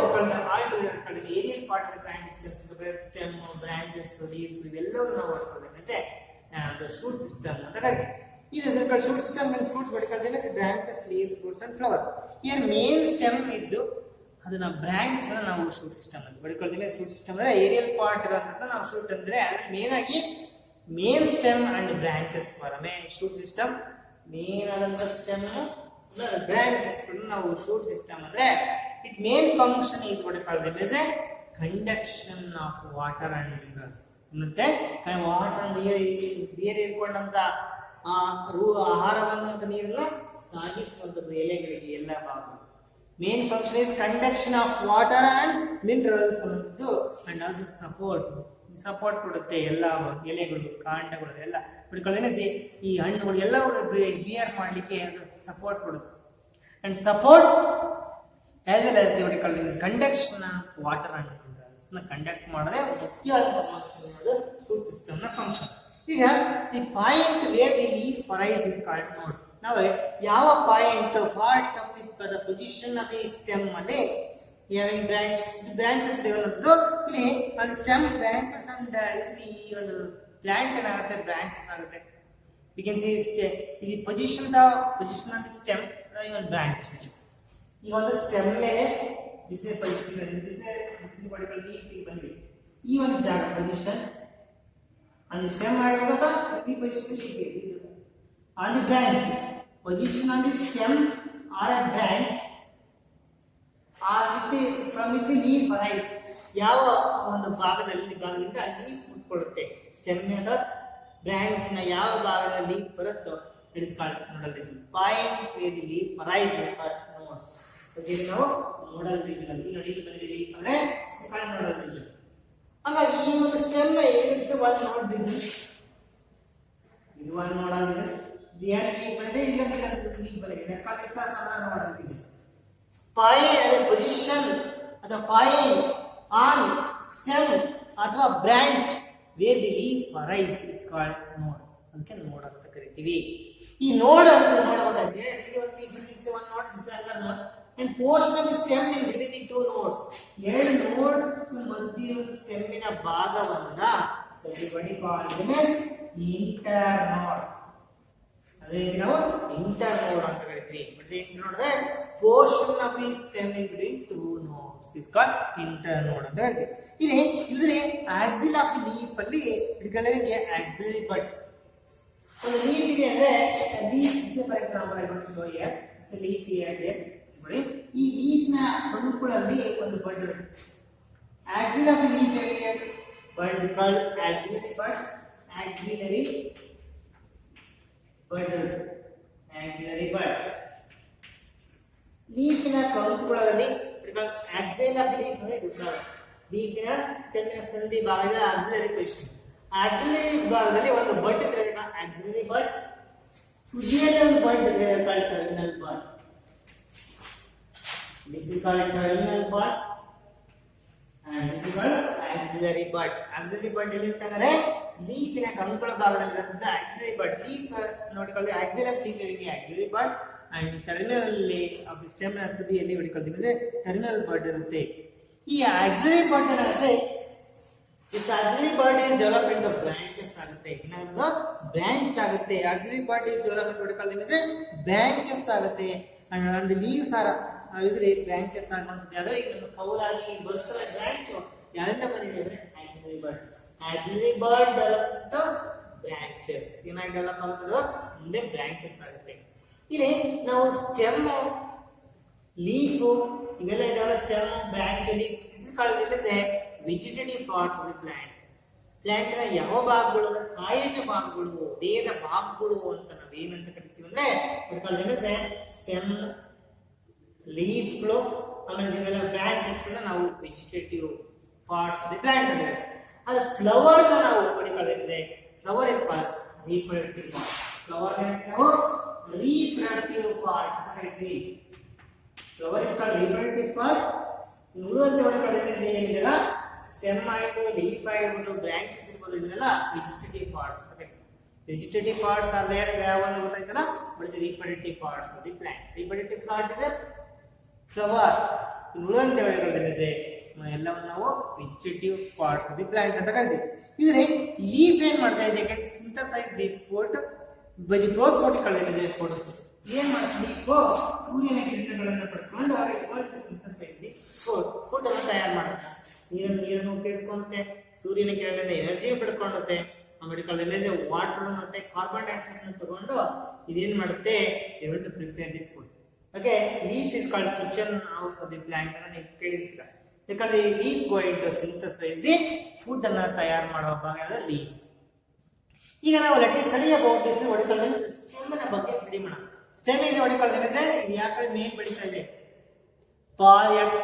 aerial part of the plant stem branches leaves ಇವೆಲ್ಲವೂ ನಾವು ನೋಡ್ಕೊಳ್ಳೋದಂತೆ ಶೂಟ್ ಸಿಸ್ಟಮ್ ಅಂತ ಕರೀತೀವಿ. ಇದು ಶೂಟ್ ಸಿಸ್ಟಮ್ ಮೀನ್ಸ್ ಫ್ರೂಟ್ಸ್ ಬಡ್ಕೊಳ್ಳೋದೇನೆ branches leaves fruits and flower. Here main stem ಇದ್ದು ಅದನ್ನ ಬ್ರಾಂಚ್ ಅನ್ನ ನಾವು ಶೂಟ್ ಸಿಸ್ಟಮ್ ಅಂತ ಬಡ್ಕೊಳ್ತೀವಿ. ಶೂಟ್ ಸಿಸ್ಟಮ್ ಅಂದ್ರೆ ಏರಿಯಲ್ ಪಾರ್ಟ್ ಇರೋಂಥದ್ದು ನಾವು ಶೂಟ್ ಅಂದ್ರೆ ಅದ್ರಲ್ಲಿ ಮೇನ್ ಆಗಿ main stem and branches for main shoot system. Main ಆದಂತ ಸ್ಟೆಮ್ ಬ್ರಾಂಚಸ್ ನಾವು ಶೂಟ್ ಸಿಸ್ಟಮ್ ಅಂದ್ರೆ it main function is what called as a conduction of water and minerals. ಮತ್ತೆ ವಾಟರ್ ಅಂಡ್ ನೀರು ಇಟ್ಕೊಂಡಂತ ಆಹಾರವನ್ನು ಮತ್ತು ನೀರನ್ನ ಸಾಗಿಸುವಂಥದ್ದು ಎಲೆಗಳಿಗೆ ಎಲ್ಲ ಭಾಗ. Main function is conduction of water and minerals ಅನ್ನೋದು ಅಂಡ್ ಆಲ್ಸೋ ಸಪೋರ್ಟ್ ಕೊಡುತ್ತೆ ಎಲ್ಲ ಎಲೆಗಳು ಕಾಂಡಗಳು ಎಲ್ಲ ಬಿಡ್ಕೊಳ್ಳೋದೇನೆ ಈ ಹಣ್ಣುಗಳು ಎಲ್ಲ ಬಿಯರ್ ಮಾಡಲಿಕ್ಕೆ ಅದು ಸಪೋರ್ಟ್ ಕೊಡುತ್ತೆ. And support as well as the conduction of water and minerals ನ ಕಂಡಕ್ಟ್ ಮಾಡೋದೇ ಮುಖ್ಯವಾದ ಫಂಕ್ಷನ್ ಅನ್ನೋದು ಶೂಟ್ ಸಿಸ್ಟಮ್ ನ ಫಂಕ್ಷನ್. ಈಗ the point where the leaf arise is called ನೋಡ್. ನಾವು ಯಾವ point part of the position of the stem ಅಲ್ಲಿ having branches developed. ಇಲ್ಲಿ ಅದು ಸ್ಟೆಮ್ ಬ್ರಾಂಚಸ್ ಅಂಡ್ ಈ ಒಂದು ಪ್ಲಾಂಟ್ ಏನಾಗುತ್ತೆ ಬ್ರಾಂಚಸ್ ಆಗುತ್ತೆ. we can see the position of the stem even branch. ಈ ಒಂದು ಸ್ಟೆಮ್ ಮೇಲೆ this is position this is what called leaf ಬಂದಿದೆ. ಈ ಒಂದು ಜಾಗ ಪೊಸಿಷನ್ on the stem ಆಗುತ್ತಾ ಈ position leaf on the branch position on the stem or a branch from which the leaf arise. ಯಾವ ಒಂದು ಭಾಗದಿಂದ ಲೀಫ್ ಹುಟ್ಕೊಳ್ಳುತ್ತೆ ಸ್ಟೆಮ್ ಅಥವಾ ಬ್ರಾಂಚ್ ನ ಯಾವ ಭಾಗದಲ್ಲಿ ಲೀಫ್ ಬರುತ್ತೋ it is called nodal region. Point where the leaf arise is called notes. Okay ನಾವು ನೋಡಲ್ ರೀಜನ್ ಅಲ್ಲಿ ನೋಡಿ ಇಲ್ಲಿ ಬಂದಿದೆ ಲೀಫ್ ಅಂದ್ರೆ ಸೆಕೆಂಡ್ ನೋಡಲ್ ರೀಜನ್. ಹಾಗಾಗಿ ಈ ಒಂದು stem is one node region. ಇದು one nodal region. There leaf ಬಂದಿದೆ ಈಗ ಲೀಫ್ ಬಂದಿದೆ ಕಾಲ್ಡ್ ಇಸ್ ಸಮಾನ nodal region. Point position of the point on stem ಅಥವಾ branch where the leaf arise is called node. ಅದಕ್ಕೆ ನೋಡ್ ಅಂತ ಕರಿತೀವಿ. ಈ ನೋಡ್ ಅಂತ ನೋಡಬೇಕಾದ್ರೆ one node this another node and portion of the stem in between two nodes. ಎರಡು ನೋಡ್ಸ್ ಮಧ್ಯೆ ಒಂದು ಸ್ಟೆಮ್ಮಿನ ಭಾಗವನ್ನ everybody called them as internode. ಅದೇ ನಾವು ಇಂಟರ್ನೋಡ್ ಅಂತ ಕರಿತೀವಿ. ನೋಡಿದ್ರೆ portion of the stem in between two nodes is called internode ಅಂತ ಕರಿತೀವಿ. ಇಲ್ಲಿ ಆಕ್ಸಿಲ್ ಆಫ್ ಲೀಫ್ ಅಲ್ಲಿ ಇಟ್ಕೊಳ್ಳೋದಕ್ಕೆ ಆಕ್ಸಿಲರಿ ಬಡ್. ಒಂದು ಲೀಫ್ ಇದೆ ಅಂದ್ರೆ leaf for example I want to show here it's a leaf here ನೋಡಿ. ಈ ಲೀಫ್ ನ ಅಂಕುಳಲ್ಲಿ ಒಂದು ಬಡ್ ಇರುತ್ತೆ. Axil of the leaf area bud is called axillary bud. Axillary bud. Leaf ನ ಕಂಕುಳದಲ್ಲಿ axil of the leaf ಅಂದ್ರೆ ಗುಡ್ಡ. leaf ನ ಸ್ಟೆಮ್ ನ ಸಂಧಿ ಭಾಗದ ಆಕ್ಸಿಲರಿ ಪೊಸಿಷನ್. ಆಕ್ಸಿಲರಿ ಭಾಗದಲ್ಲಿ ಒಂದು ಬಡ್ ಇದೆ, ಆಕ್ಸಿಲರಿ ಬಡ್. ತುದಿಯಲ್ಲಿ ಒಂದು ಬಡ್ ಇದೆ, ಟರ್ಮಿನಲ್ ಬಡ್. This is called terminal bud. And this is called axillary bud. Axillary bud ಎಲ್ಲಿ ಅಂತಂದ್ರೆ leaf ನ ಕಂಕುಳ ಭಾಗದಲ್ಲಿರುವಂತ axillary bud. leaf ನೋಡಿಕೊಳ್ಳಿ axil of leaf is axillary bud and terminal of the stem ನ ತುದಿಯಲ್ಲಿ ನೋಡಿಕೊಳ್ಳಿ ಅಂದ್ರೆ terminal bud ಇರುತ್ತೆ. ಈ axillary bud ಏನಾಗುತ್ತೆ, this axillary bud is developed into branches ಆಗುತ್ತೆ. ಏನಾಗುತ್ತೆ, ಬ್ರಾಂಚ್ ಆಗುತ್ತೆ. axillary bud is developed ನೋಡಿಕೊಳ್ಳಿ ಅಂದ್ರೆ branches ಆಗುತ್ತೆ. and the leaves are usually branches ಆಗುವಂತದ್ದು. ಯಾವುದು ಈಗ ನಮ್ಮ ಕೌಲಾಗಿ ಬರ್ತಲ್ಲ ಬ್ರಾಂಚ್ ಯಾರಿಂದ ಬಂದಿದೆ ಅಂದ್ರೆ axillary bud. axillary bud develops into branches. ಏನಾಗಿ ಡೆವಲಪ್ ಆಗುತ್ತದೋ ಮುಂದೆ ಬ್ರಾಂಚಸ್ ಆಗುತ್ತೆ. ಇಲ್ಲಿ ನಾವು ಸ್ಟೆಮ್, ಲೀಫ್ ಇವೆಲ್ಲ ಇದಾವೆ. Stem, branch, leaf this is called as a vegetative parts of the plant. Plant ನ ಯಾವ ಭಾಗಗಳು, ಕಾಯಜ ಭಾಗಗಳು, ದೇಹದ ಭಾಗಗಳು ಅಂತ ನಾವು ಏನಂತ ಕರಿತೀವಿ ಅಂದ್ರೆ ಸ್ಟೆಮ್, ಲೀಫ್ಗಳು, ಆಮೇಲೆ ಇವೆಲ್ಲ ಬ್ರಾಂಚಸ್ಗಳನ್ನ ನಾವು vegetative parts of the plant ಅಂತ ಕರಿತೀವಿ. ಅದು ಫ್ಲವರ್ ನ ನಾವು ಪಡಿಕೊಳ್ಳೋದಿದೆ. Flower is called reproductive part. Flower ನಾವು ರೀಪ್ರೊಡಕ್ಟಿವ್ ಪಾರ್ಟ್ ಅಂತ ಕರಿತೀವಿ. Flower is called reproductive part. ಉಳಿದಂತೆ ಪಡಿಕೊಳ್ಳೋದಿದೆ ಏನಿದೆಲ್ಲ ಸ್ಟೆಮ್ ಆಗಿರ್ಬೋದು, ಲೀಫ್ ಆಗಿರ್ಬೋದು, ಬ್ರಾಂಚಸ್ ಇರ್ಬೋದು, ಇದನ್ನೆಲ್ಲ ವೆಜಿಟೇಟಿವ್ ಪಾರ್ಟ್ಸ್ ಅಂತ ಕರಿತೀವಿ. ವೆಜಿಟೇಟಿವ್ ಪಾರ್ಟ್ಸ್ ಆರ್ ದೇರ್ ಯಾವ ಒಂದು ಗೊತ್ತಾಯ್ತಲ್ಲ, but reproductive parts of the plant. Reproductive part is flower. ಉಳಿದಂತೆ ಪಡಿಕೊಳ್ಳೋದಿದೆ ಎಲ್ಲವನ್ನು ನಾವು vegetative parts of the plant ಅಂತ ಕರಿತೀವಿ. ಇದ್ರೆ ಲೀಫ್ ಏನ್ ಮಾಡ್ತಾ ಇದೆ, synthesize the food by the ಪ್ರೋಸೋಟಿಕಲ್ ಫೋಟೋಸ್. ಏನ್ ಮಾಡ್ತೀವಿ, ಲೀಫ್ ಸೂರ್ಯನ ಕಿರಣಗಳನ್ನು ಪಡ್ಕೊಂಡು ಸಿಂಥಸೈಸ್ ದಿ ಫುಡ್ ಅನ್ನು ತಯಾರು ಮಾಡುತ್ತೆ. ನೀರನ್ನು ಉಪಯೋಗಿಸ್ಕೊಳ್ಳುತ್ತೆ, ಸೂರ್ಯನ ಕಿರಣದಿಂದ ಎನರ್ಜಿ ಪಡ್ಕೊಳ್ಳುತ್ತೆ. ಆಮೇಲೆ ವಾಟರ್ ಮತ್ತೆ ಕಾರ್ಬನ್ ಡೈಆಕ್ಸೈಡ್ ಅನ್ನು ತಗೊಂಡು ಇದೇನ್ ಮಾಡುತ್ತೆ, to prepare the food. Okay, leaf is called kitchen house of the plant ಅನ್ನು ನೀವು ಕೇಳಿರ್ತೀರ. ಯಾಕಂದ್ರೆ leaf going to synthesise the food ಅನ್ನ ತಯಾರು ಮಾಡುವ ಭಾಗ ಲೀಫ್. ಈಗ ನಾವು let us study about this stem ನ ಬಗ್ಗೆ ಸ್ಟಡಿ ಮಾಡೋಣ. ಸ್ಟೆಮ್ ಇದೆ ಹೊಡಿಕೊಳ್ಳೋದ್ರೆ ಇದು ಯಾಕಡೆ ಮೇಲ್ ಬೆಳೀತಾ ಇದೆ,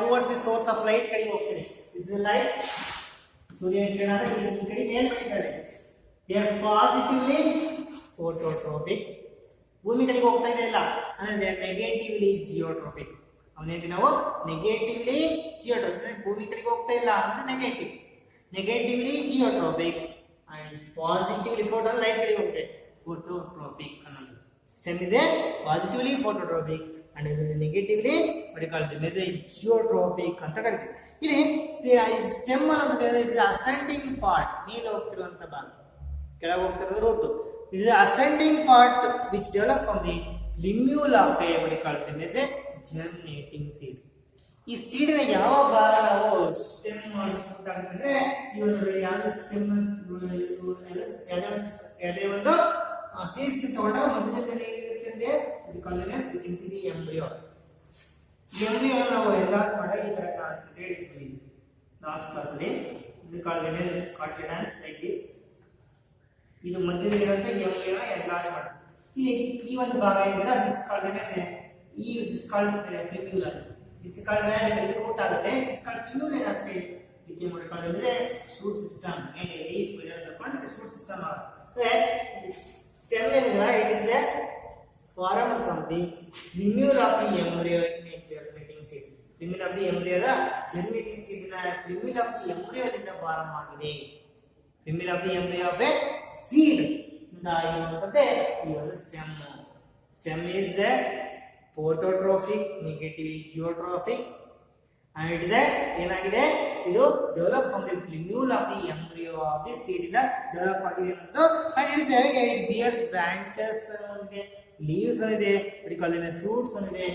towards the source of light ಕಡೆ ಹೋಗ್ತಿದೆ. ದಿಸ್ ಇಸ್ ಲೈಟ್, ಸೂರ್ಯನ ಕಿರಣ ಈ ಕಡೆ ಮೇಲ್ ಬೆಳೀತಾ ಇದೆ. They are positively phototropic. ಭೂಮಿ ಕಡೆಗೆ ಹೋಗ್ತಾ ಇದೆ ಇಲ್ಲ ಅಂದ್ರೆ ನೆಗೆಟಿವ್ಲಿ ಜಿಯೋಟ್ರೋಪಿಕ್. ಅವನೇನು ನಾವು ನೆಗೆಟಿವ್ಲಿ ಜಿಯೋಟ್ರೋಪಿಕ್, ಭೂಮಿ ಕಡೆಗೆ ಹೋಗ್ತಾ ಇಲ್ಲ ಅಂದ್ರೆ negatively geotropic and positively photo light ಕಡೆಗೆ ಹೋಗುತ್ತೆ ಫೋಟೋಟ್ರೋಪಿಕ್ ಅನ್ನೋದು. Stem is a positively phototropic and is negatively geotropic ಅಂತ ಕರಿತೀವಿ. ಇಲ್ಲಿ ಸ್ಟೆಮ್ ಅನ್ನೋದು ಅಸೆಂಡಿಂಗ್ ಪಾರ್ಟ್, ಮೇಲೆ ಹೋಗ್ತಿರುವಂತ ಭಾಗ, ಕೆಳಗೆ ಹೋಗ್ತಿರೋದು root. It is the ascending part which develops from the limule of a what is called as a germinating seed. ಈ ಸೀಡ್ ನ ಯಾವ ಭಾಗ ನಾವು ಸ್ಟೆಮ್ ಮಾಡ್ಬೇಕಾಗುತ್ತೆ, ಇವರು ಯಾವ್ದು ಸ್ಟೆಮ್ ಯಾವುದೇ ಒಂದು ಸೀಡ್ಸ್ ತಗೊಂಡಾಗ ಮಧ್ಯದಲ್ಲಿ ಏನಿರುತ್ತೆ ದಿ ಎಂಬ್ರಿಯೋ. ಎಂಬ್ರಿಯೋ ನಾವು ಎನ್ಲಾರ್ಜ್ ಮಾಡಿ ಈ ತರ ಕಾಣುತ್ತೆ ಹೇಳಿದ್ವಿ ಲಾಸ್ಟ್ ಕ್ಲಾಸ್ ಅಲ್ಲಿ. ಇದು called as cotyledons like this. ಇದು ಮಧ್ಯದಲ್ಲಿರುವಂತ ಎಂಬ್ರಿಯೋ ಎನ್ಲಾರ್ಜ್ ಮಾಡಿ ಈ ಒಂದು ಭಾಗ ಇದೆಯಲ್ಲ this called this called plumule. This called radicle root ಆಗುತ್ತೆ. ದಿಸ್ ಕಾಲ್ಡ್ ಪ್ರಿಮ್ಯೂಲರ್ ಏನಾಗುತ್ತೆ, ಇದಕ್ಕೆ ಮಾಡಿಕೊಳ್ಳೋದಿದೆ ಶೂಟ್ ಸಿಸ್ಟಮ್. ಲೀಫ್ ತಗೊಂಡು ಇದು ಶೂಟ್ ಸಿಸ್ಟಮ್ ಆಗುತ್ತೆ. ಸ್ಟೆಮ್ ಏನಿದೆ it is a form from the plumule of the embryo in germinating seed. Plumule of the ಎಂಬ್ರಿಯೋದ ಜರ್ಮಿನೇಟಿಂಗ್ ಸೀಡ್ ನ ಪ್ರಿಮ್ಯೂಲ್ ಆಫ್ ದಿ ಎಂಬ್ರಿಯೋದಿಂದ ಫಾರ್ಮ್ ಆಗಿದೆ. Plumule of the embryo of a seed ಇಂದ ಇರುವಂತದ್ದೇ ಈ ಒಂದು stem. Stem is a phototrophic, negatively geotrophic and it is a ಏನಾಗಿದೆ ಇದು develop from the plumule of the embryo of the seed ಇಂದ ಡೆವಲಪ್ ಆಗಿದೆ ಅಂತ and it is having it bears branches ಒಂದಿದೆ leaves ಒಂದಿದೆ what you call them fruits ಒಂದಿದೆ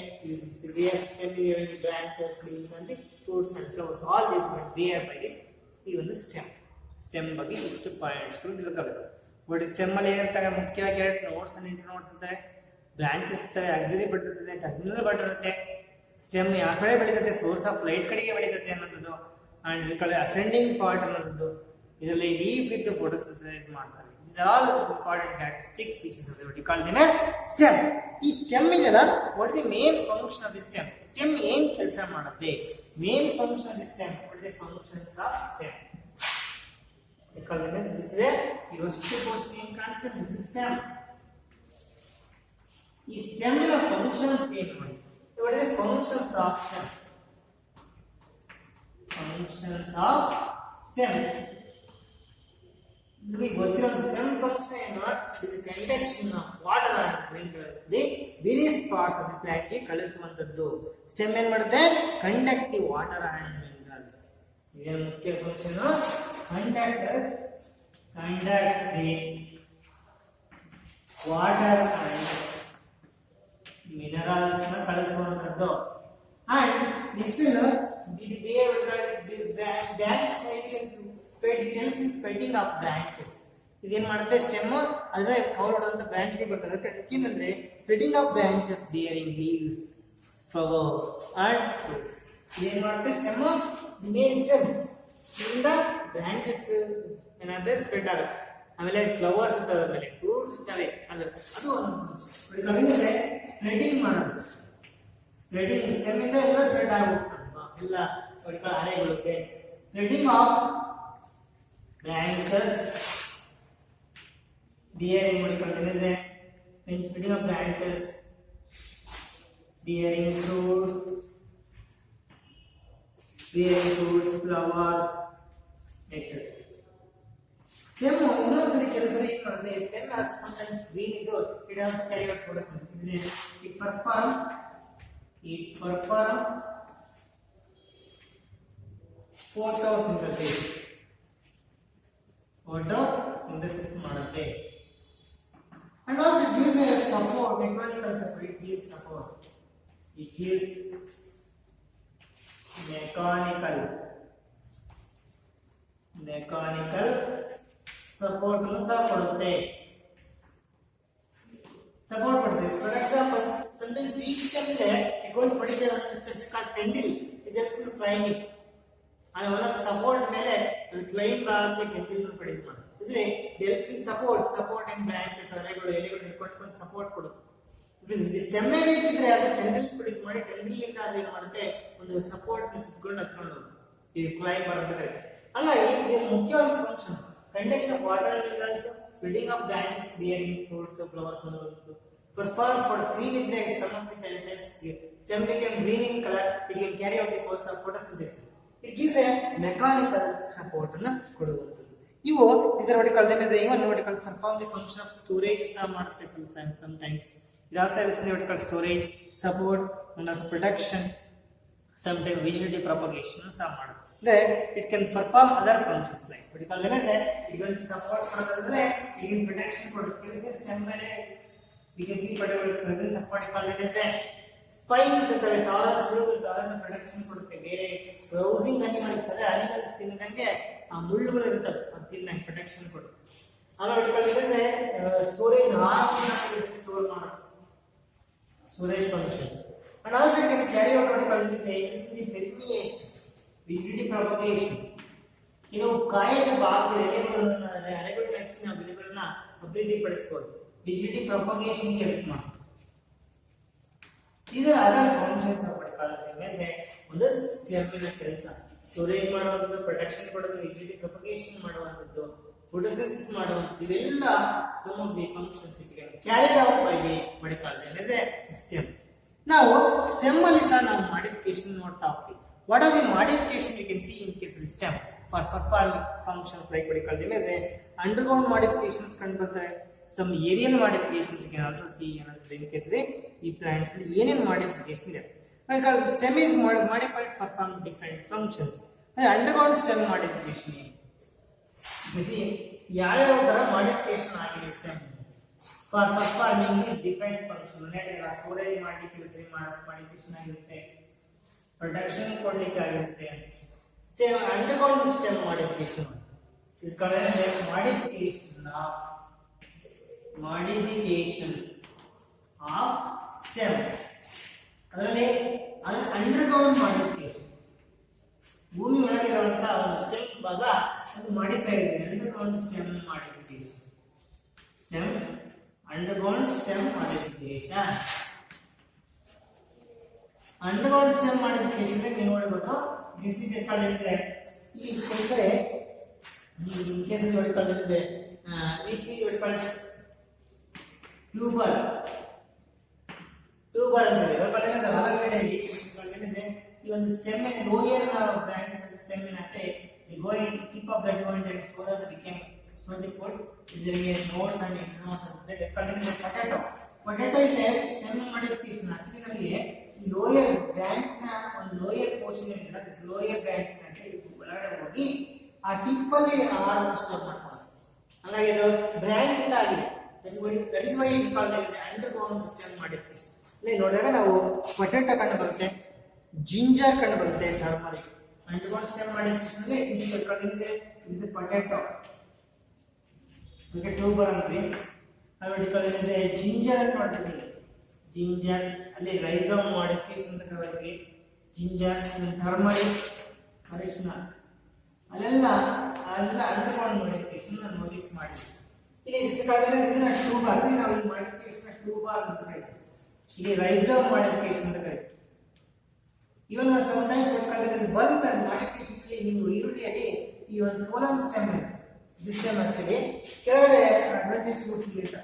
it bears stem having branches leaves and the fruits and flowers all these will bear by the ಈ ಒಂದು ಸ್ಟೆಮ್ ಬಗ್ಗೆ ಇಷ್ಟು ಪಾಯಿಂಟ್ಸ್ ತಿಳ್ಕೋಬೇಕು ಬಟ್ ಸ್ಟೆಮ್ ಅಲ್ಲಿ ಏನಿರ್ತಾರೆ ಮುಖ್ಯವಾಗಿ ಎರಡು ನೋಟ್ಸ್ ಅಂಡ್ ಇಂಟರ್ ನೋಟ್ಸ್ ಇರ್ತವೆ ಬ್ರಾಂಚಸ್ ಇರ್ತವೆ ಆಕ್ಸಿಲರಿ ಬಡ್ ಇರ್ತದೆ ಟರ್ಮಿನಲ್ ಬಡ್ ಇರುತ್ತೆ ಸ್ಟೆಮ್ ಯಾವ ಕಡೆ ಬೆಳೀತದೆ ಸೋರ್ಸ್ ಆಫ್ ಲೈಟ್ ಕಡೆಗೆ ಬೆಳೀತದೆ ಅನ್ನೋದು ಅಂಡ್ ಈ ಕಡೆ ಅಸೆಂಡಿಂಗ್ ಪಾರ್ಟ್ ಅನ್ನೋದು ಇದರಲ್ಲಿ ಲೀಫ್ ವಿತ್ ಫೋಟೋಸಿಂಥಸಿಸ್ ಮಾಡ್ತಾರೆ these are all important characteristics features of what you call them as stem ಈ ಸ್ಟೆಮ್ ಇದೆಲ್ಲ what is the main function of the stem ಏನು ಕೆಲಸ ಮಾಡುತ್ತೆ main function of the stem what is the functions of stem we call them as this is a erosive portion in context this is stem ಈ ಸ್ಟೆಮ್ ನ ಫಂಕ್ಷನ್ಸ್ ಏನು ನೋಡಿ what is the functions of stem functions of stem ನಿಮಗೆ ಗೊತ್ತಿರೋ ಸ್ಟೆಮ್ ಫಂಕ್ಷನ್ ಏನು ಇದು conduction of water and mineral the various parts of the plant ಗೆ ಕಳಿಸುವಂತದ್ದು ಸ್ಟೆಮ್ ಏನ್ ಮಾಡುತ್ತೆ conduct the water and minerals ಇದು ಮುಖ್ಯ function conducts the water and minerals ನ ಕಳಿಸುವಂತದ್ದು and next the branches spreading of branches ಇದೇನ್ ಮಾಡುತ್ತೆ ಸ್ಟೆಮ್ ಅದರ ಕವರ್ ಹೊಡೆದಂತ ಬ್ರಾಂಚ್ ಗೆ ಬರ್ತದೆ ಅದಕ್ಕೆ spreading of branches bearing leaves flowers and fruits ಇದೇನ್ ಮಾಡುತ್ತೆ ಸ್ಟೆಮ್ ಮೇನ್ ಸ್ಟೆಮ್ ಇಂದ ಬ್ರಾಂಚಸ್ ಏನಾದ್ರೆ ಸ್ಪ್ರೆಡ್ ಆಗುತ್ತೆ ಆಮೇಲೆ ಫ್ಲವರ್ಸ್ ಇರ್ತವೆ ಆಮೇಲೆ ಫ್ರೂಟ್ಸ್ ಇರ್ತವೆ ಅದು ಒಂದು ಸ್ಪ್ರೆಡಿಂಗ್ ಮಾಡೋದು ಸ್ಪ್ರೆಡಿಂಗ್ ಸ್ಟೆಮ್ ಇಂದ ಎಲ್ಲ ಸ್ಪ್ರೆಡ್ ಆಗುತ್ತೆ ಎಲ್ಲ ಅರೆಗಳು spreading of branches bearing what you call them as a spreading of branches bearing fruits flowers etc stem ಇನ್ನೊಂದ್ಸರಿ ಕೆಲಸದಲ್ಲಿ ಏನು ಮಾಡುತ್ತೆ stem has sometimes green ಇದ್ದು it also carry out photosynthesis it performs photosynthesis ಮಾಡುತ್ತೆ and also it gives a support mechanical support it gives mechanical support ಅನ್ನು ಸಹ ಕೊಡುತ್ತೆ support ಮಾಡುತ್ತೆ for example sometimes weak stem is it going to produce a structure called tendril it helps in climbing and one of the support ಮೇಲೆ ಕ್ಲೈಂಬ್ ಆಗುತ್ತೆ ಟೆಂಡಿಲ್ ಪ್ರೊಡ್ಯೂಸ್ ಮಾಡುತ್ತೆ ಇದ್ರೆ helps in support and branches ಎಲೆಗಳು ಹಿಡ್ಕೊಂಡು ಸಪೋರ್ಟ್ ಕೊಡುತ್ತೆ ಇದು ಸ್ಟೆಮ್ ಬೇಕಿದ್ರೆ ಅದು ಟೆಂಡಿಲ್ ಪ್ರೊಡ್ಯೂಸ್ ಮಾಡಿ ಟೆಂಡಿಲ್ ಇಂದ ಅದು ಏನು ಮಾಡುತ್ತೆ ಒಂದು ಸಪೋರ್ಟ್ ನ ಸುತ್ತಕೊಂಡು ಹತ್ಕೊಂಡು ಇದು ಕ್ಲೈಂಬರ್ ಅಂತ ಕರೀತಾರೆ ಅಲ್ಲ ಇದು ಮುಖ್ಯವಾದ function conduction of water minerals spreading of branches bearing fruits flowers ಅನ್ನೋದು perform for green in the some of the times stem became green in color it can carry out the force of photosynthesis it gives a mechanical support na koduvanthadu ivo these are what you call them as even what you call perform the function of storage sa ಮಾಡುತ್ತೆ sometimes it also helps in what you call storage support and also production sometimes vegetative propagation sa ಮಾಡುತ್ತೆ then it can perform other functions like what you call them as it will support ಮಾಡೋದಂದ್ರೆ it can protection ಕೊಡುತ್ತೆ stem ಮೇಲೆ we can see particular presence of what you call them as spines ಇರ್ತವೆ ಥಾರಕ್ಸ್ ಗಳು ಪ್ರೊಟೆಕ್ಷನ್ ಕೊಡುತ್ತೆ ಬೇರೆ ಬ್ರೌಸಿಂಗ್ ಅನಿಮಲ್ಸ್ ಅನಿಮಲ್ಸ್ ತಿನ್ನದಂಗೆ ಆ ಮುಳ್ಳುಗಳು ಇರ್ತವೆ ಅದು ತಿನ್ನಂಗೆ ಪ್ರೊಟೆಕ್ಷನ್ ಕೊಡುತ್ತೆ ಆಮೇಲೆ ಸ್ಟೋರೇಜ್ ಸ್ಟೋರ್ ಮಾಡೋದು storage function and also it can carry out what you call this the permeation vegetative propagation ಕಾಯದ ಭಾಗಗಳು ಎಲೆಗಳು ಹೆಚ್ಚಿನ ಬೆಳೆಗಳನ್ನ ಅಭಿವೃದ್ಧಿಪಡಿಸಬಹುದು vegetative propagation ಗೆ ಹೆಲ್ಪ್ ಮಾಡುತ್ತೆ ಇದರ ಅದರ್ ಫಂಕ್ಷನ್ಸ್ ಪಡಿಕೊಳ್ಳೋದು ಒಂದು ಸ್ಟೆಮ್ಮಿನ ಕೆಲಸ ಸ್ಟೋರೇಜ್ ಮಾಡುವಂಥದ್ದು ಪ್ರೊಟೆಕ್ಷನ್ ಕೊಡೋದು ವೆಜಿಟೇಟಿವ್ ಪ್ರೊಪಗೇಷನ್ ಮಾಡುವಂಥದ್ದು ಫೋಟೋಸಿಂಥಸಿಸ್ ಮಾಡುವಂಥದ್ದು ಇವೆಲ್ಲ some of the functions which can carried out by the ಪಡಿಕೊಳ್ಳೋದು ಸ್ಟೆಮ್ ನಾವು ಸ್ಟೆಮ್ ಅಲ್ಲಿ ಸಹ ನಾವು ಮಾಡಿಫಿಕೇಶನ್ ನೋಡ್ತಾ ಹೋಗ್ತೀವಿ what are the modification you can see in case of stem for performing functions like ಪಡಿಕೊಳ್ಳೋದು ಅಂಡರ್ಗ್ರೌಂಡ್ ಮಾಡಿಫಿಕೇಶನ್ಸ್ ಕಂಡು ಬರ್ತವೆ some aerial modifications you can also see in case the plants ಏನೇನು modification ಇದೆ Stem is modified to perform different functions. Undergone stem modification. You see, ಯಾವ ತರ modification ಆಗಿದೆ stem for performing different functions. Storage ಮಾಡಲಿಕ್ಕೆ modification ಆಗಿರುತ್ತೆ, ಪ್ರೊಟೆಕ್ಷನ್ ಕೊಡ್ಲಿಕ್ಕೆ ಆಗಿರುತ್ತೆ. Stem undergone stem modification is called as modification of stem. ಅದರಲ್ಲಿ ಅಂಡರ್ಗ್ರೌಂಡ್ ಮಾಡಿಫಿಕೇಶನ್, ಭೂಮಿ ಒಳಗಿರುವಂತಹ ಒಂದು ಸ್ಟೆಮ್ ಭಾಗ ಅದು ಮಾಡಿಫೈ ಆಗಿದೆ. Underground stem modification, stem underground stem modification. Underground stem modification ನೀವು ನೋಡಬಹುದು. ದಿಸ್ ಇಸ್ ಕಾಲ್ಡ್ ಈ ಕೆಳಗಡೆ ಈ ಕೇಸಲ್ಲಿ ನೋಡಿಕೊಳ್ಳುತ್ತದೆ ದಿಸ್ ಇಸ್ ಕಾಲ್ಡ್ ಟ್ಯೂಬರ್ ಅಂತ ಇದೆ. ಒಳಗಡೆ ಈ ಒಂದು stem lower branch of stem ಏನಂತೆ going tip of that going to so that became so the food is there nodes and internodes and that contains potato is a stem modification. Actually ಈ ಲೋಯರ್ ಬ್ರಾಂಚ್ ನ ಒಂದು ಲೋಯರ್ ಪೋರ್ಷನ್ ಏನಿದೆ ಅದು ಲೋಯರ್ ಬ್ರಾಂಚ್ ನ ಒಳಗಡೆ ಹೋಗಿ ಆ ಟಿಪ್ ಅಲ್ಲಿ ಆಹಾರವನ್ನು ಸ್ಟೋರ್ ಮಾಡ್ತಾರೆ. ಹಾಗಾಗಿ ಇದು ಬ್ರಾಂಚ್ ಇಂದ ಆಗಿದೆ. that is why it is called as underground stem modification. ಇಲ್ಲಿ ನೋಡಿದಾಗ ನಾವು ಪೊಟೆಟೊ ಕಂಡು ಬರುತ್ತೆ, ಜಿಂಜರ್ ಕಂಡು ಬರುತ್ತೆ, ಟರ್ಮರಿಕ್. ಅಂಡರ್ಗ್ರೌಂಡ್ ಸ್ಟೆಮ್ ಮಾಡಿಫಿಕೇಶನ್ ಅಲ್ಲಿ ಇದು ಪೊಟೆಟೊ ಓಕೆ ಟ್ಯೂಬರ್ ಅಂದ್ವಿ. ಅದು ಜಿಂಜರ್ ಅಂತ ನೋಡ್ತೀವಿ. ಜಿಂಜರ್ ಅಲ್ಲಿ ರೈಸೋಮ್ ಮಾಡಿಫಿಕೇಶನ್ ಅಂತ ಕರೀತೀವಿ. ಜಿಂಜರ್, ಟರ್ಮರಿಕ್, ಅರಿಶಿನ ಅಲ್ಲೆಲ್ಲ ಅಂಡರ್ಗ್ರೌಂಡ್ ಮಾಡಿಫಿಕೇಶನ್ ನೋಟಿಸ್ ಮಾಡಿ. ಇಲ್ಲಿ ಇದನ್ನ ಟ್ಯೂಬರ್, ನಾವು ಈ ಮಾಡಿಫಿಕೇಶನ್ ಟ್ಯೂಬರ್ ಅಂತ ಕರೀತೀವಿ. ಇಲ್ಲಿ ರೈಸೋಮ್ ಮಾಡಿಫಿಕೇಶನ್ ಅಂತ ಕರೀತೀವಿ. Even sometimes what called as bulk and modification ನೀವು ಈರುಳ್ಳಿಯಲ್ಲಿ ಈ ಒಂದು ಫೋಲಮ್ ಸ್ಟೆಮ್ ಸಿಸ್ಟಮ್ actually ಕೆಳಗಡೆ ಅಡ್ವಾಂಟೇಜ್ ರೂಟ್ ಇರುತ್ತೆ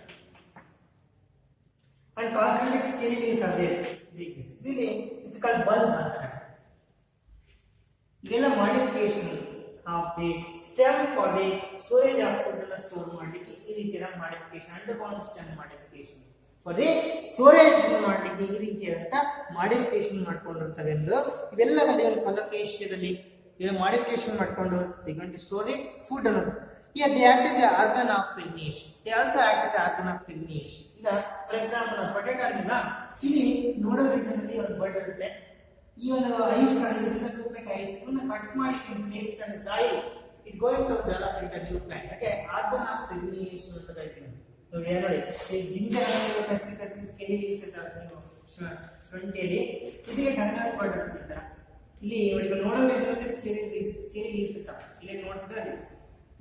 and concentric scaling is there. ಇಲ್ಲಿ is called bulk ಅಂತಾರೆ. ಇದೆಲ್ಲ modification of the stem for the storage of food ಅನ್ನು ಸ್ಟೋರ್ ಮಾಡಲಿಕ್ಕೆ ಈ ರೀತಿಯ modification underground stem modification for the storage ಮಾಡಲಿಕ್ಕೆ ಈ ರೀತಿಯಾದಂತ ಮಾಡಿಫಿಕೇಶನ್ ಮಾಡ್ಕೊಂಡಿರ್ತವೆ ಎಂದು ಇವೆಲ್ಲದಲ್ಲಿ ಒಂದು ಕಲಕೇಶದಲ್ಲಿ ಇವೆ ಮಾಡಿಫಿಕೇಶನ್ ಮಾಡ್ಕೊಂಡು they going to store the food ಅನ್ನೋದು. Yeah, they act as an organ of pollination. They also act as an organ of pollination. ಈಗ ಫಾರ್ ಎಕ್ಸಾಂಪಲ್ ಪೊಟೆಟೊ ಅನ್ನ ಇಲ್ಲಿ ನೋಡೋ ರೀಸನ್ ಅಲ್ಲಿ ಒಂದು ಬರ್ಡ್ ಇರುತ್ತೆ. ಈ ಒಂದು ಐಸ್ ಐಸ್ ಕಟ್ ಮಾಡಿ place the soil it going to develop into new plant. Okay, organ of pollination ಅಂತ ಕರೀತೀವಿ. ನೋಡಿ ನೋಡಿ ಜಿಂಜರ್ ಶುಂಠಿಯಲ್ಲಿ ಇದಕ್ಕೆ ಟರ್ನಸ್ ಬರ್ಡ್ ಅಂತಾರೆ. ಇಲ್ಲಿ ನೋಡೋ ಇಲ್ಲಿ ನೋಡ್ತಿದ್ರೆ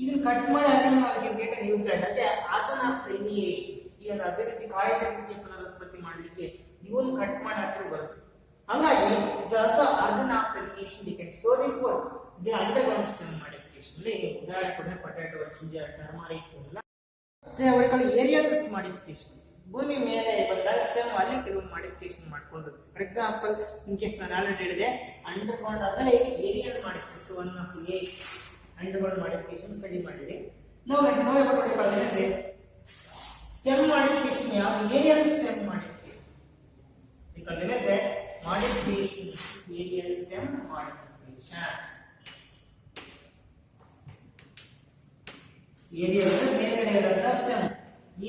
ಇದನ್ನ ಕಟ್ ಮಾಡಿ ಅದಕ್ಕೆ ನ್ಯೂ ಪ್ಲಾಂಟ್ ಅಂದ್ರೆ ಆರ್ಗನ್ ಆಫ್ ಪೊಲಿನೇಷನ್. ಈ ಒಂದು ಅದೇ ರೀತಿ ಕಾಯದ ರೀತಿಯ ಪುನರುತ್ಪತ್ತಿ ಮಾಡಲಿಕ್ಕೆ ಇವನು ಕಟ್ ಮಾಡಿ ಹಾಕಿದ್ರು ಬರುತ್ತೆ. ಹಾಗಾಗಿ it's also organ of pollination. We can store the food the underground stem modification. ಉದಾಹರಣೆ ಕೊಟ್ಟರೆ potato, ginger, turmeric aerial modification. ಭೂಮಿ ಮೇಲೆ ಬಂದಾಗ ಸ್ಟೆಮ್ ಅಲ್ಲಿ ಕೆಲವು ಮಾಡಿಫಿಕೇಶನ್ ಮಾಡ್ಕೊಂಡಿರುತ್ತೆ. ಫಾರ್ ಎಕ್ಸಾಂಪಲ್ ಇನ್ ಕೇಸ್ ನಾನು ಆಲ್ರೆಡಿ ಹೇಳಿದೆ ಅಂಡರ್ಗ್ರೌಂಡ್ ಆದ್ಮೇಲೆ aerial modification one of a underground modification study ಮಾಡಿದೆ. ಸ್ಟೆಮ್ ಮಾಡಿಫಿಕೇಶನ್ ಯಾವ aerial stem modification modification aerial stem modification. Aerial ಮೇಲ್ಗಡೆ ಇರುವಂತಹ ಸ್ಟೆಮ್,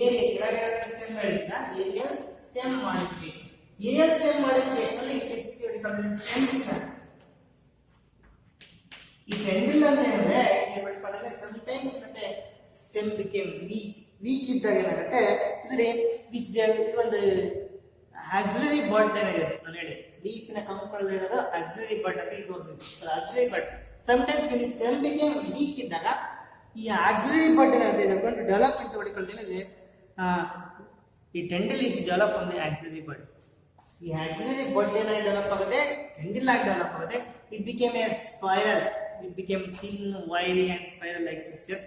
ಏರಿಯಾ ಕೆಳಗಡೆ ಇರುವಂತಹ ಸ್ಟೆಮ್ ಗಳಿಂದ aerial stem modification. Aerial stem modification ಅಲ್ಲಿ ಈ ಟೆಂಡಲ್ ಅಂದ್ರೆ ಏನಂದ್ರೆ ಸಮಟೈಮ್ಸ್ ಮತ್ತೆ ಸ್ಟೆಮ್ ಬಿಕೇಮ್ ವೀಕ್ ಇದ್ದಾಗ ಏನಾಗುತ್ತೆ ಅಂದ್ರೆ ಒಂದು ಆಕ್ಸಿಲರಿ ಬಡ್ ಏನಿದೆ ನಾನು ಹೇಳಿದೆ ಲೀಫಿನ ಕಂಪಗಳಲ್ಲಿ ಇರೋದು ಆಕ್ಸಿಲರಿ ಬಡ್ ಅಂತ ಇದು axillary bud. Sometimes when the stem became weak ಇದ್ದಾಗ ಈ ಆಕ್ಸಿಲರಿ ಬಡ್ ಏನಾಗುತ್ತೆ ಡೆವಲಪ್ ಅಂತ ಹೊಡಿಕೊಳ್ಳೋದೇನಿದೆ ಈ tendril is develop from the axillary bud. ಈ ಆಕ್ಸಿಲರಿ ಬಡ್ ಏನಾಗಿ ಡೆವಲಪ್ ಆಗುತ್ತೆ, ಟೆಂಡಲ್ ಆಗಿ ಡೆವಲಪ್ ಆಗುತ್ತೆ. It became a spiral, it became thin wiry and spiral like structure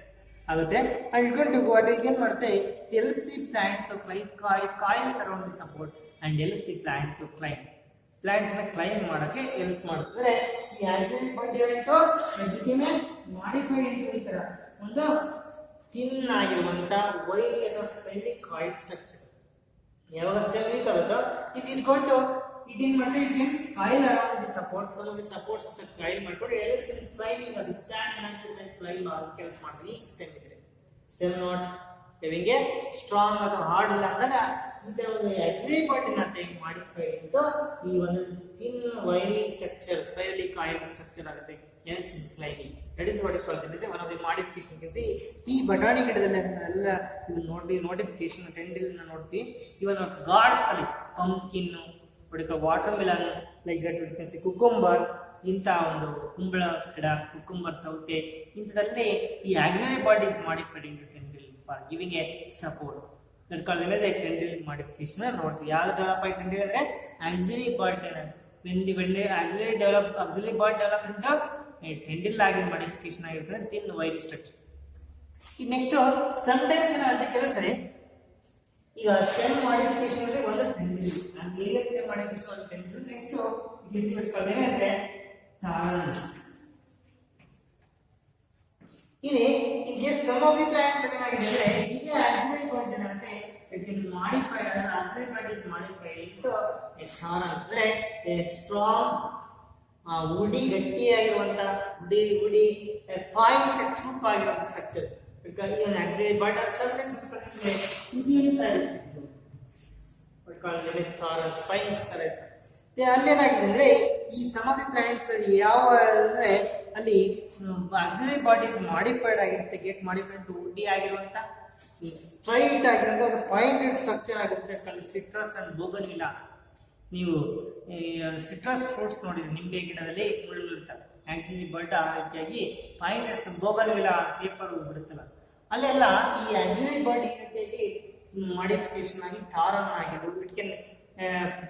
ಆಗುತ್ತೆ. And it going to what ಏನ್ ಮಾಡುತ್ತೆ, it helps the plant to climb, it coils around the support and helps the plant to climb. Plant ನ ಕ್ಲೈಮ್ ಮಾಡಕ್ಕೆ ಹೆಲ್ಪ್ ಮಾಡುತ್ತೆ. ಈ ಆಕ್ಸಿಲರಿ ಬಡ್ ಏನಾಯ್ತು, it became a modified into ಈ ತರ ಒಂದು ಥಿನ್ ಆಗಿರುವಂತ ವೈರಿ ಅಥವಾ ಸ್ಪೈರಲ್ ಕಾಯಿಲ್ ಸ್ಟ್ರಕ್ಚರ್. ಯಾವಾಗ ಸ್ಟೆಮ್ ವೀಕ್ ಆಗುತ್ತೋ ಇಟ್ ಗೋಯಿಂಗ್ ಟು ಇದೇನ್ ಮಾಡ್ತಾರೆ, it coil around the support, so the supports ಅಂತ ಕಾಯಿಲ್ ಮಾಡ್ಕೊಂಡು ಎಲೆಕ್ಸ್ ಕ್ಲೈಂಬಿಂಗ್ ಅದು ಸ್ಟ್ಯಾಂಡ್ ಅಂತ ಕ್ಲೈಂಬ್ ಆಗಿ ಕೆಲಸ ಮಾಡ್ತೀವಿ. ಈ ಸ್ಟೆಮ್ ಇದೆ, stem not having a strong ಅಥವಾ ಹಾರ್ಡ್ ಇಲ್ಲ ಅಂದಾಗ ಈ ತರ ಒಂದು ಆಕ್ಸಿಲರಿ ಪಾರ್ಟ್ ಅಂತ ಮಾಡಿಫೈ into ಈ ಒಂದು thin wiry structure, spirally coiled structure ಆಗುತ್ತೆ ಎಲೆಕ್ಸ್ climbing. That is what it called this one of the modification. You can see ಈ ಬಟಾಣಿ ಗಿಡದಲ್ಲಿ ಎಲ್ಲ ಇದು ನೋಡಿ ನೋಟಿಫಿಕೇಶನ್ ಟೆಂಡಿಲ್ ನ ನೋಡ್ತೀವಿ. ಇವನ್ ಗಾರ್ಡ್ಸ್ ಅಲ್ಲಿ pumpkin, watermelon, like that you can see cucumber, ಇಂಥ ಒಂದು ಕುಂಬಳ ಗಿಡ, ಕುಕುಂಬರ್, ಸೌತೆ ಇಂಥದ್ರಲ್ಲಿ ಈ axillary part is modified into tendril for giving a support. That called this a tendril modification. ನೋಡ್ತೀವಿ ಯಾವ್ದು ಡೆವಲಪ್ ಆಗಿ ಟೆಂಡಿಲ್ ಅಂದ್ರೆ axillary part. when auxiliary part develop into tendril ಆಗಿ ಮಾಡಿಫಿಕೇಶನ್ ಆಗಿರ್ತದೆ, thin wiry structure. ಈ ನೆಕ್ಸ್ಟ್ ಸಮ್ಟೈಮ್ಸ್ ಏನಾಗುತ್ತೆ ಕೆಲವು ಸರಿ ಈಗ ಸ್ಟೆಮ್ ಮಾಡಿಫಿಕೇಶನ್ ಅಲ್ಲಿ ಒಂದು tendril and area stem modification ಒಂದು tendril. Next this is what called as a thorns. ಇಲ್ಲಿ in case some of the plants ಏನಾಗಿದೆ ಈಗ auxiliary part ಏನಾಗುತ್ತೆ it can modify as auxiliary part is modified into a thorn ಅಂದ್ರೆ a strong woody ಗಟ್ಟಿಯಾಗಿರುವಂತ woody ಪಾಯಿಂಟ್ ಚೂಪ್ ಆಗಿರುವಂತ ಸ್ಟ್ರಕ್ಚರ್. because ಈ auxiliary part sometimes Indian side what called as thorn spines ತರ ಅಲ್ಲೇನಾಗಿದೆ ಅಂದ್ರೆ ಈ ಸಮ್ ಆಫ್ ದಿ ಪ್ಲಾಂಟ್ಸ್ ಯಾವ ಅಂದ್ರೆ ಅಲ್ಲಿ ಆಕ್ಸಿಲರಿ ಪಾರ್ಟ್ ಇಸ್ ಮಾಡಿಫೈಡ್ ಆಗಿರುತ್ತೆ, ಗೆಟ್ ಮಾಡಿಫೈಡ್ ಟು ವುಡಿ ಆಗಿರುವಂತ ಸ್ಟ್ರೈಟ್ ಆಗಿರುವಂತ ಒಂದು ಪಾಯಿಂಟೆಡ್ ಸ್ಟ್ರಕ್ಚರ್ ಆಗಿರುತ್ತೆ. ಸಿಟ್ರಸ್ ಅಂಡ್ ಬೋಗನ್ವಿಲಾ, ನೀವು ಸಿಟ್ರಸ್ ಫ್ರೂಟ್ಸ್ ನೋಡಿದ್ರೆ ನಿಂಬೆ ಗಿಡದಲ್ಲಿ ಮುಳ್ಳು ಇರ್ತವೆ, ಆಕ್ಸಿಲರಿ ಪಾರ್ಟ್ ಆ ರೀತಿಯಾಗಿ ಪಾಯಿಂಟೆಡ್ ಬೋಗನ್ವಿಲಾ ಪೇಪರ್ ಬಿಡುತ್ತಲ್ಲ ಅಲ್ಲೆಲ್ಲ ಈ ಆಕ್ಸಿಲರಿ ಪಾರ್ಟ್ ಈ ರೀತಿಯಾಗಿ ಮಾಡಿಫಿಕೇಶನ್ ಆಗಿ ಥಾರನ್ ಆಗಿದ್ದು. It can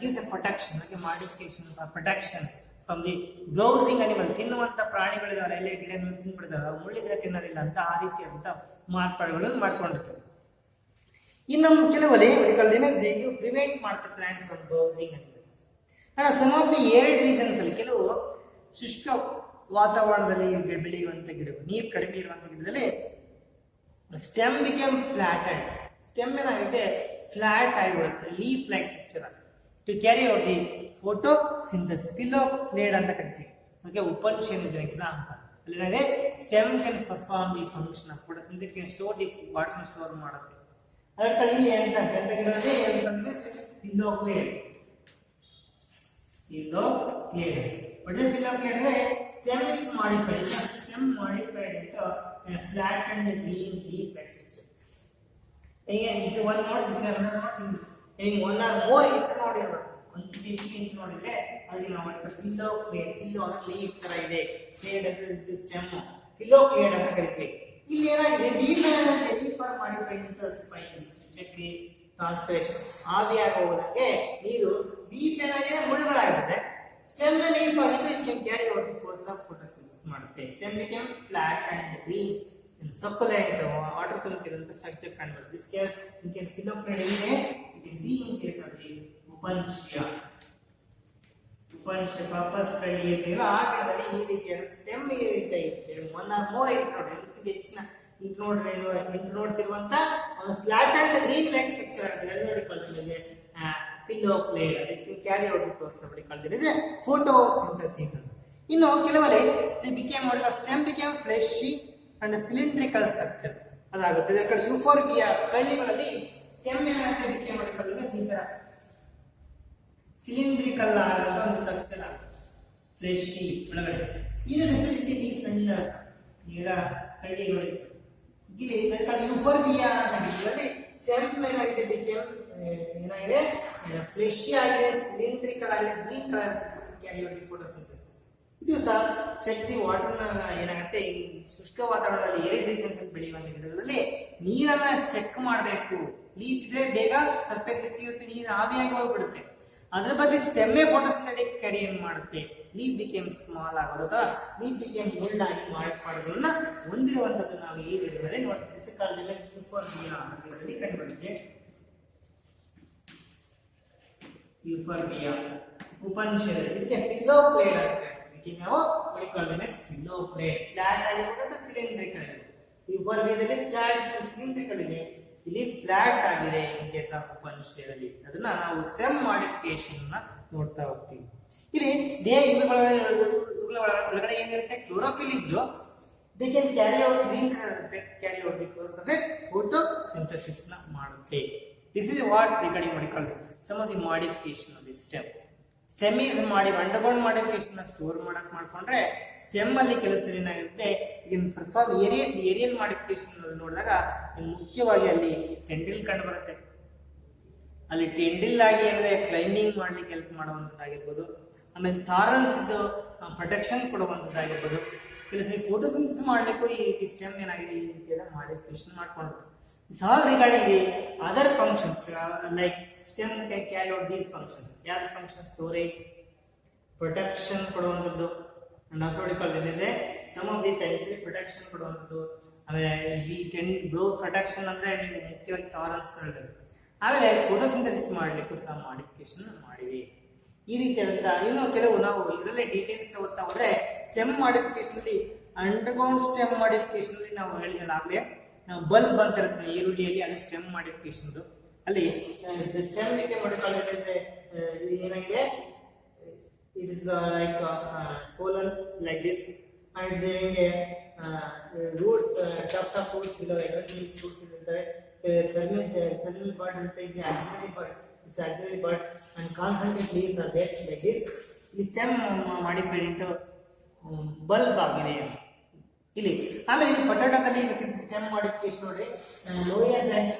gives a protection, like a modification or protection from the browsing animal. ತಿನ್ನುವಂತ ಪ್ರಾಣಿಗಳಿದಾವೆ, ಎಲೆ ಗಿಡಗಳನ್ನು ತಿನ್ಬಿಡ್ತಾವೆ, ಮುಳ್ಳಿದ್ರೆ ತಿನ್ನೋದಿಲ್ಲ ಅಂತ ಆ ರೀತಿಯಾದಂತ ಮಾರ್ಪಾಡುಗಳನ್ನು ಮಾಡ್ಕೊಂಡಿರ್ತಾರೆ. ಇನ್ನು ಕೆಲವಲ್ಲಿ ಪ್ರಿವೆಂಟ್ ಮಾಡುತ್ತೆ plant from browsing animals. Some of the arid regions ಅಲ್ಲಿ ಕೆಲವು ಶುಷ್ಕ ವಾತಾವರಣದಲ್ಲಿ ಬೆಳೆಯುವಂತ ಗಿಡಗಳು, ನೀರು ಕಡಿಮೆ ಇರುವಂತ ಗಿಡದಲ್ಲಿ ಸ್ಟೆಮ್ ಬಿಕಮ್ ಫ್ಲಾಟೆಡ್. ಸ್ಟೆಮ್ ಏನಾಗುತ್ತೆ ಫ್ಲಾಟ್ ಆಗಿಬಿಡುತ್ತೆ, leaf like structure to carry out the photosynthesis. Phylloclade ಅಂತ ಕರಿತೀವಿ. ಓಕೆ, ಉಪನಿಷನ್ ಇಸ್ ಎಕ್ಸಾಂಪಲ್. ಅಲ್ಲಿ stem can perform the function of photosynthesis, can store the water store ಮಾಡುತ್ತೆ. ಅದಕ್ಕೆ ಇಲ್ಲಿ ಅಂತ phylloclade. Phylloclade what is phylloclade ಅಂದ್ರೆ stem is modified. Stem modified into a flat and green leaf like structure. Again, this is one node, this is another node. Having one or more inter node ಇರಬೇಕು. ಒಂದು ಇಂಟು ನೋಡಿದ್ರೆ ಅದಕ್ಕೆ ನಾವು ಪಿಲ್ಲೋ ಪ್ಲೇಡ್, ಪಿಲ್ಲೋ ಅಂದ್ರೆ ಲೀಫ್ ತರ ಇದೆ, ಪ್ಲೇಡ್ ಅಂದ್ರೆ ಸ್ಟೆಮ್, ಪಿಲ್ಲೋ ಪ್ಲೇಡ್ ಅಂತ ಕರಿತೀವಿ. ಇಲ್ಲಿ ಏನಾಗಿದೆ leaf are modified into spines, ಚಕ್ರಿ ಟ್ರಾನ್ಸ್ಪಿರೇಷನ್ ಆವಿಯಾಗಿ ಹೋಗೋದಕ್ಕೆ ನೀರು ಲೀಫ್ ಏನಾಗಿದೆ ಮುಳ್ಳುಗಳಾಗುತ್ತೆ, ಸ್ಟೆಮ್ ಲೀಫ್ ಆಗಿದ್ದು it can carry out the force of photosynthesis ಮಾಡುತ್ತೆ. Stem become flat and green succulent water ತುಂಬಿರುವಂತ ಸ್ಟ್ರಕ್ಚರ್ ಕಂಡುಬರುತ್ತೆ. This case in case phylloclade ಇದೆ, it is in case of the ಉಪನಿಷಯ ಪರ್ಪಸ್ ಕಳಿಯಿಲ್ಲ ಆ ಕಾಲದಲ್ಲಿ ಈ ರೀತಿಯ ಸ್ಟೆಮ್ ಈ ರೀತಿ ಇರುತ್ತೆ. ಒನ್ ಆರ್ ಮೋರ್ ಇಂಟ್ರೋಡ್ ಇದಕ್ಕೆ ಹೆಚ್ಚಿನ ಇಂಟ್ರೋಡ್ಸ್ ಇರುವಂತ ಒಂದು flat and green like structure ಆಗುತ್ತೆ. ನೋಡಿಕೊಳ್ಳುತ್ತದೆ phylloclade. It can carry out the process of ನೋಡಿಕೊಳ್ಳುತ್ತದೆ ಫೋಟೋಸಿಂಥಸಿಸ್. ಇನ್ನು ಕೆಲವಲ್ಲಿ stem became fleshy and cylindrical structure ಅದಾಗುತ್ತೆ. ಇದರ ಕಡೆ ಯೂಫೋರ್ಬಿಯಾ ಕಳ್ಳಿಗಳಲ್ಲಿ ಸ್ಟೆಮ್ ಏನಾಗುತ್ತೆ ಬಿಕೆ ಮಾಡಿಕೊಳ್ಳುತ್ತದೆ ಈ ತರ ಸಿಲಿಂಡ್ರಿಕಲ್ ಆದ ಒಂದು ಸ್ಟ್ರಕ್ಚರ್ ಆಗುತ್ತೆ, ಫ್ಲೆಶಿ ಒಳಗಡೆ. ಇದರ ಹೆಸರು ಈ ಸಣ್ಣ ಗಿಡ ಕಳ್ಳಿಗಳು ಇಲ್ಲಿ ಇದರ ಕಡೆ ಯೂಫೋರ್ಬಿಯಾ ಅನ್ನೋದ್ರಲ್ಲಿ ಸ್ಟೆಮ್ ಏನಾಗಿದೆ ಬಿಕೆ ಏನಾಗಿದೆ ಫ್ಲೆಶಿ ಆಗಿದೆ, ಸಿಲಿಂಡ್ರಿಕಲ್ ಆಗಿದೆ, green colour carry out the photosynthesis. ಇದು ಸಹ ಚೆಕ್ ದಿ ವಾಟರ್ ಏನಾಗುತ್ತೆ ಈ ಶುಷ್ಕ ವಾತಾವರಣದಲ್ಲಿ ಏರಿಡ್ ರೀಜನ್ಸ್ ಅಲ್ಲಿ ಬೆಳೆಯುವಂತ ಗಿಡಗಳಲ್ಲಿ ನೀರನ್ನ ಚೆಕ್ ಮಾಡಬೇಕು. ಲೀಫ್ ಇದ್ರೆ ಬೇಗ ಸರ್ಫೇಸ್ ಹೆಚ್ಚಿರುತ್ತೆ, ನೀರು ಆವಿಯಾಗಿ ಹೋಗ್ಬಿಡುತ್ತೆ. ಅದ್ರ ಬದಲು ಸ್ಟೆಮ್ಮೆ ಫೋಟೋಸಿಂಥೆಟಿಕ್ ಕ್ಯಾರಿಯರ್ ಮಾಡುತ್ತೆ. ಲೀಫ್ ಬಿಕೇಮ್ ಸ್ಮಾಲ್ ಆಗೋದು, ಲೀಫ್ ಬಿಕೇಮ್ ಬೋಲ್ಡ್ ಆಗಿ ಮಾಡೋದನ್ನ ಹೊಂದಿರುವಂತದ್ದು ನಾವು ಈ ವಿಡಿಯೋದಲ್ಲಿ ನೋಡ್ತೀವಿ. ಕಂಡುಬಂದಿದೆ ಯೂಫೋರ್ಬಿಯಾ ಉಪನಿಷದಲ್ಲಿ ಇದಕ್ಕೆ ಪಿಲ್ಲೋ ಪ್ಲೇಡ್ ಅಂತ ನಾವು ನೋಡಿಕೊಳ್ಳೋಣ. ಪಿಲ್ಲೋ ಪ್ಲೇಡ್ ಫ್ಲಾಟ್ ಆಗಿರೋದು ಸಿಲಿಂಡ್ರಿಕಲ್ ಆಗಿದೆ. ಯೂಫೋರ್ಬಿಯಾದಲ್ಲಿ ಫ್ಲಾಟ್ ಸಿಲಿಂಡ್ರಿಕಲ್ ಇದೆ, ಇಲ್ಲಿ ಫ್ಲಾಟ್ ಆಗಿದೆ ಇನ್ ಕೇಸ್ ಆಫ್ ಉಪನಿಷದಲ್ಲಿ. ಅದನ್ನ ನಾವು ಸ್ಟೆಮ್ ಮಾಡಿಫಿಕೇಶನ್ ನೋಡ್ತಾ ಹೋಗ್ತೀವಿ. ಇಲ್ಲಿ ದೇಹ ಇವುಗಳ ಒಳಗಡೆ ಏನಿರುತ್ತೆ, ಕ್ಲೋರೋಫಿಲ್ ಇದ್ದು they can carry out green carry out the process of photosynthesis ನ ಮಾಡುತ್ತೆ. This is what regarding what we call some of the modification of the stem. Stem is ಮಾಡಿ ಅಂಡರ್ಗ್ರೌಂಡ್ ಮಾಡಿಫಿಕೇಶನ್ ಸ್ಟೋರ್ ಮಾಡಕ್ ಮಾಡ್ಕೊಂಡ್ರೆ ಸ್ಟೆಮ್ ಅಲ್ಲಿ ಕೆಲಸ ಏನಾಗುತ್ತೆ, ಪರ್ಫಾರ್ಮ್ ಏರಿಯಲ್ ಮಾಡಿಫಿಕೇಶನ್ ನೋಡಿದಾಗ ಮುಖ್ಯವಾಗಿ ಅಲ್ಲಿ ಟೆಂಡಿಲ್ ಕಂಡು ಬರುತ್ತೆ. ಅಲ್ಲಿ ಟೆಂಡಿಲ್ ಆಗಿ ಏನಿದೆ ಕ್ಲೈಂಬಿಂಗ್ ಮಾಡ್ಲಿಕ್ಕೆ ಹೆಲ್ಪ್ ಮಾಡುವಂಥದ್ದಾಗಿರ್ಬೋದು, ಆಮೇಲೆ ಥಾರನ್ಸ್ ಇದ್ದು ಪ್ರೊಟೆಕ್ಷನ್ ಕೊಡುವಂಥದ್ದಾಗಿರ್ಬೋದು. ಕೆಲಸ ಫೋಟೋಸಿಂಥಸಿಸ್ ಮಾಡ್ಲಿಕ್ಕೂ ಈ ಸ್ಟೆಮ್ ಏನಾಗಿದೆ ಈ ರೀತಿಯಾದ ಮಾಡಿಫಿಕೇಶನ್ ಮಾಡ್ಕೊಂಡು it's all regarding the other functions like stem can carry out these functions. ಯಾವ್ದು ಫಂಕ್ಷನ್? ಸ್ಟೋರೇಜ್, ಪ್ರೊಟೆಕ್ಷನ್ ಕೊಡುವಂಥದ್ದು, and also what we call this a some of the times protection ಕೊಡುವಂಥದ್ದು. ಆಮೇಲೆ ವಿ ಕ್ಯಾನ್ ಬ್ರೋ ಪ್ರೊಟೆಕ್ಷನ್ ಅಂದ್ರೆ ನೀವು ಮುಖ್ಯವಾಗಿ ಥಾರನ್ಸ್ ಹೇಳಬೇಕು. ಆಮೇಲೆ ಫೋಟೋಸಿಂಥಸಿಸ್ ಮಾಡಲಿಕ್ಕೂ ಸಹ ಮಾಡಿಫಿಕೇಶನ್ ಮಾಡಿದೆ. ಈ ರೀತಿಯಾದಂತ ಇನ್ನು ಕೆಲವು ನಾವು ಇದರಲ್ಲೇ ಡೀಟೇಲ್ಸ್ ಓದ್ತಾ ಹೋದ್ರೆ ಸ್ಟೆಮ್ ಮಾಡಿಫಿಕೇಶನ್ ಅಲ್ಲಿ ಅಂಡರ್ಗ್ರೌಂಡ್ ಸ್ಟೆಮ್ ಮಾಡಿಫಿಕೇಶನ್ ಅಲ್ಲಿ ನಾವು ಹೇಳಿದಲ್ಲ ಆಗ್ಲೇ ಬಲ್ಬ್ ಅಂತ ಇರುತ್ತೆ ಈರುಳ್ಳಿಯಲ್ಲಿ, ಅದು ಸ್ಟೆಮ್ ಮಾಡಿಫಿಕೇಶನ್. ಅಲ್ಲಿ ಸ್ಟೆಮ್ ಏನಾಗಿದೆ, it is like swollen like this and ದೇರಿಂಗ್ ರೂಟ್ಸ್ ಟಫ್ ರೂಟ್ಸ್ ಬಿಲೋ ಎಡೋನಿಸ್ ರೂಟ್ಸ್ ಇರುತ್ತವೆ. terminal bud ಇರುತ್ತೆ, ಇದು axillary bud, this axillary bud and concentric leaves are there like this. ಈ ಸ್ಟೆಮ್ ಮಾಡಿಫೈಡ್ ಇಂಟು ಬಲ್ಬ್ ಆಗಿದೆ ಇಲ್ಲಿ. ಆಮೇಲೆ ಇದು ಪೊಟ್ಯಾಟೋದಲ್ಲಿ ಸ್ಟೆಮ್ ಮಾಡಿಫಿಕೇಶನ್ ನೋಡಿ, ಲೋಯರ್ ಬ್ರಾಂಚ್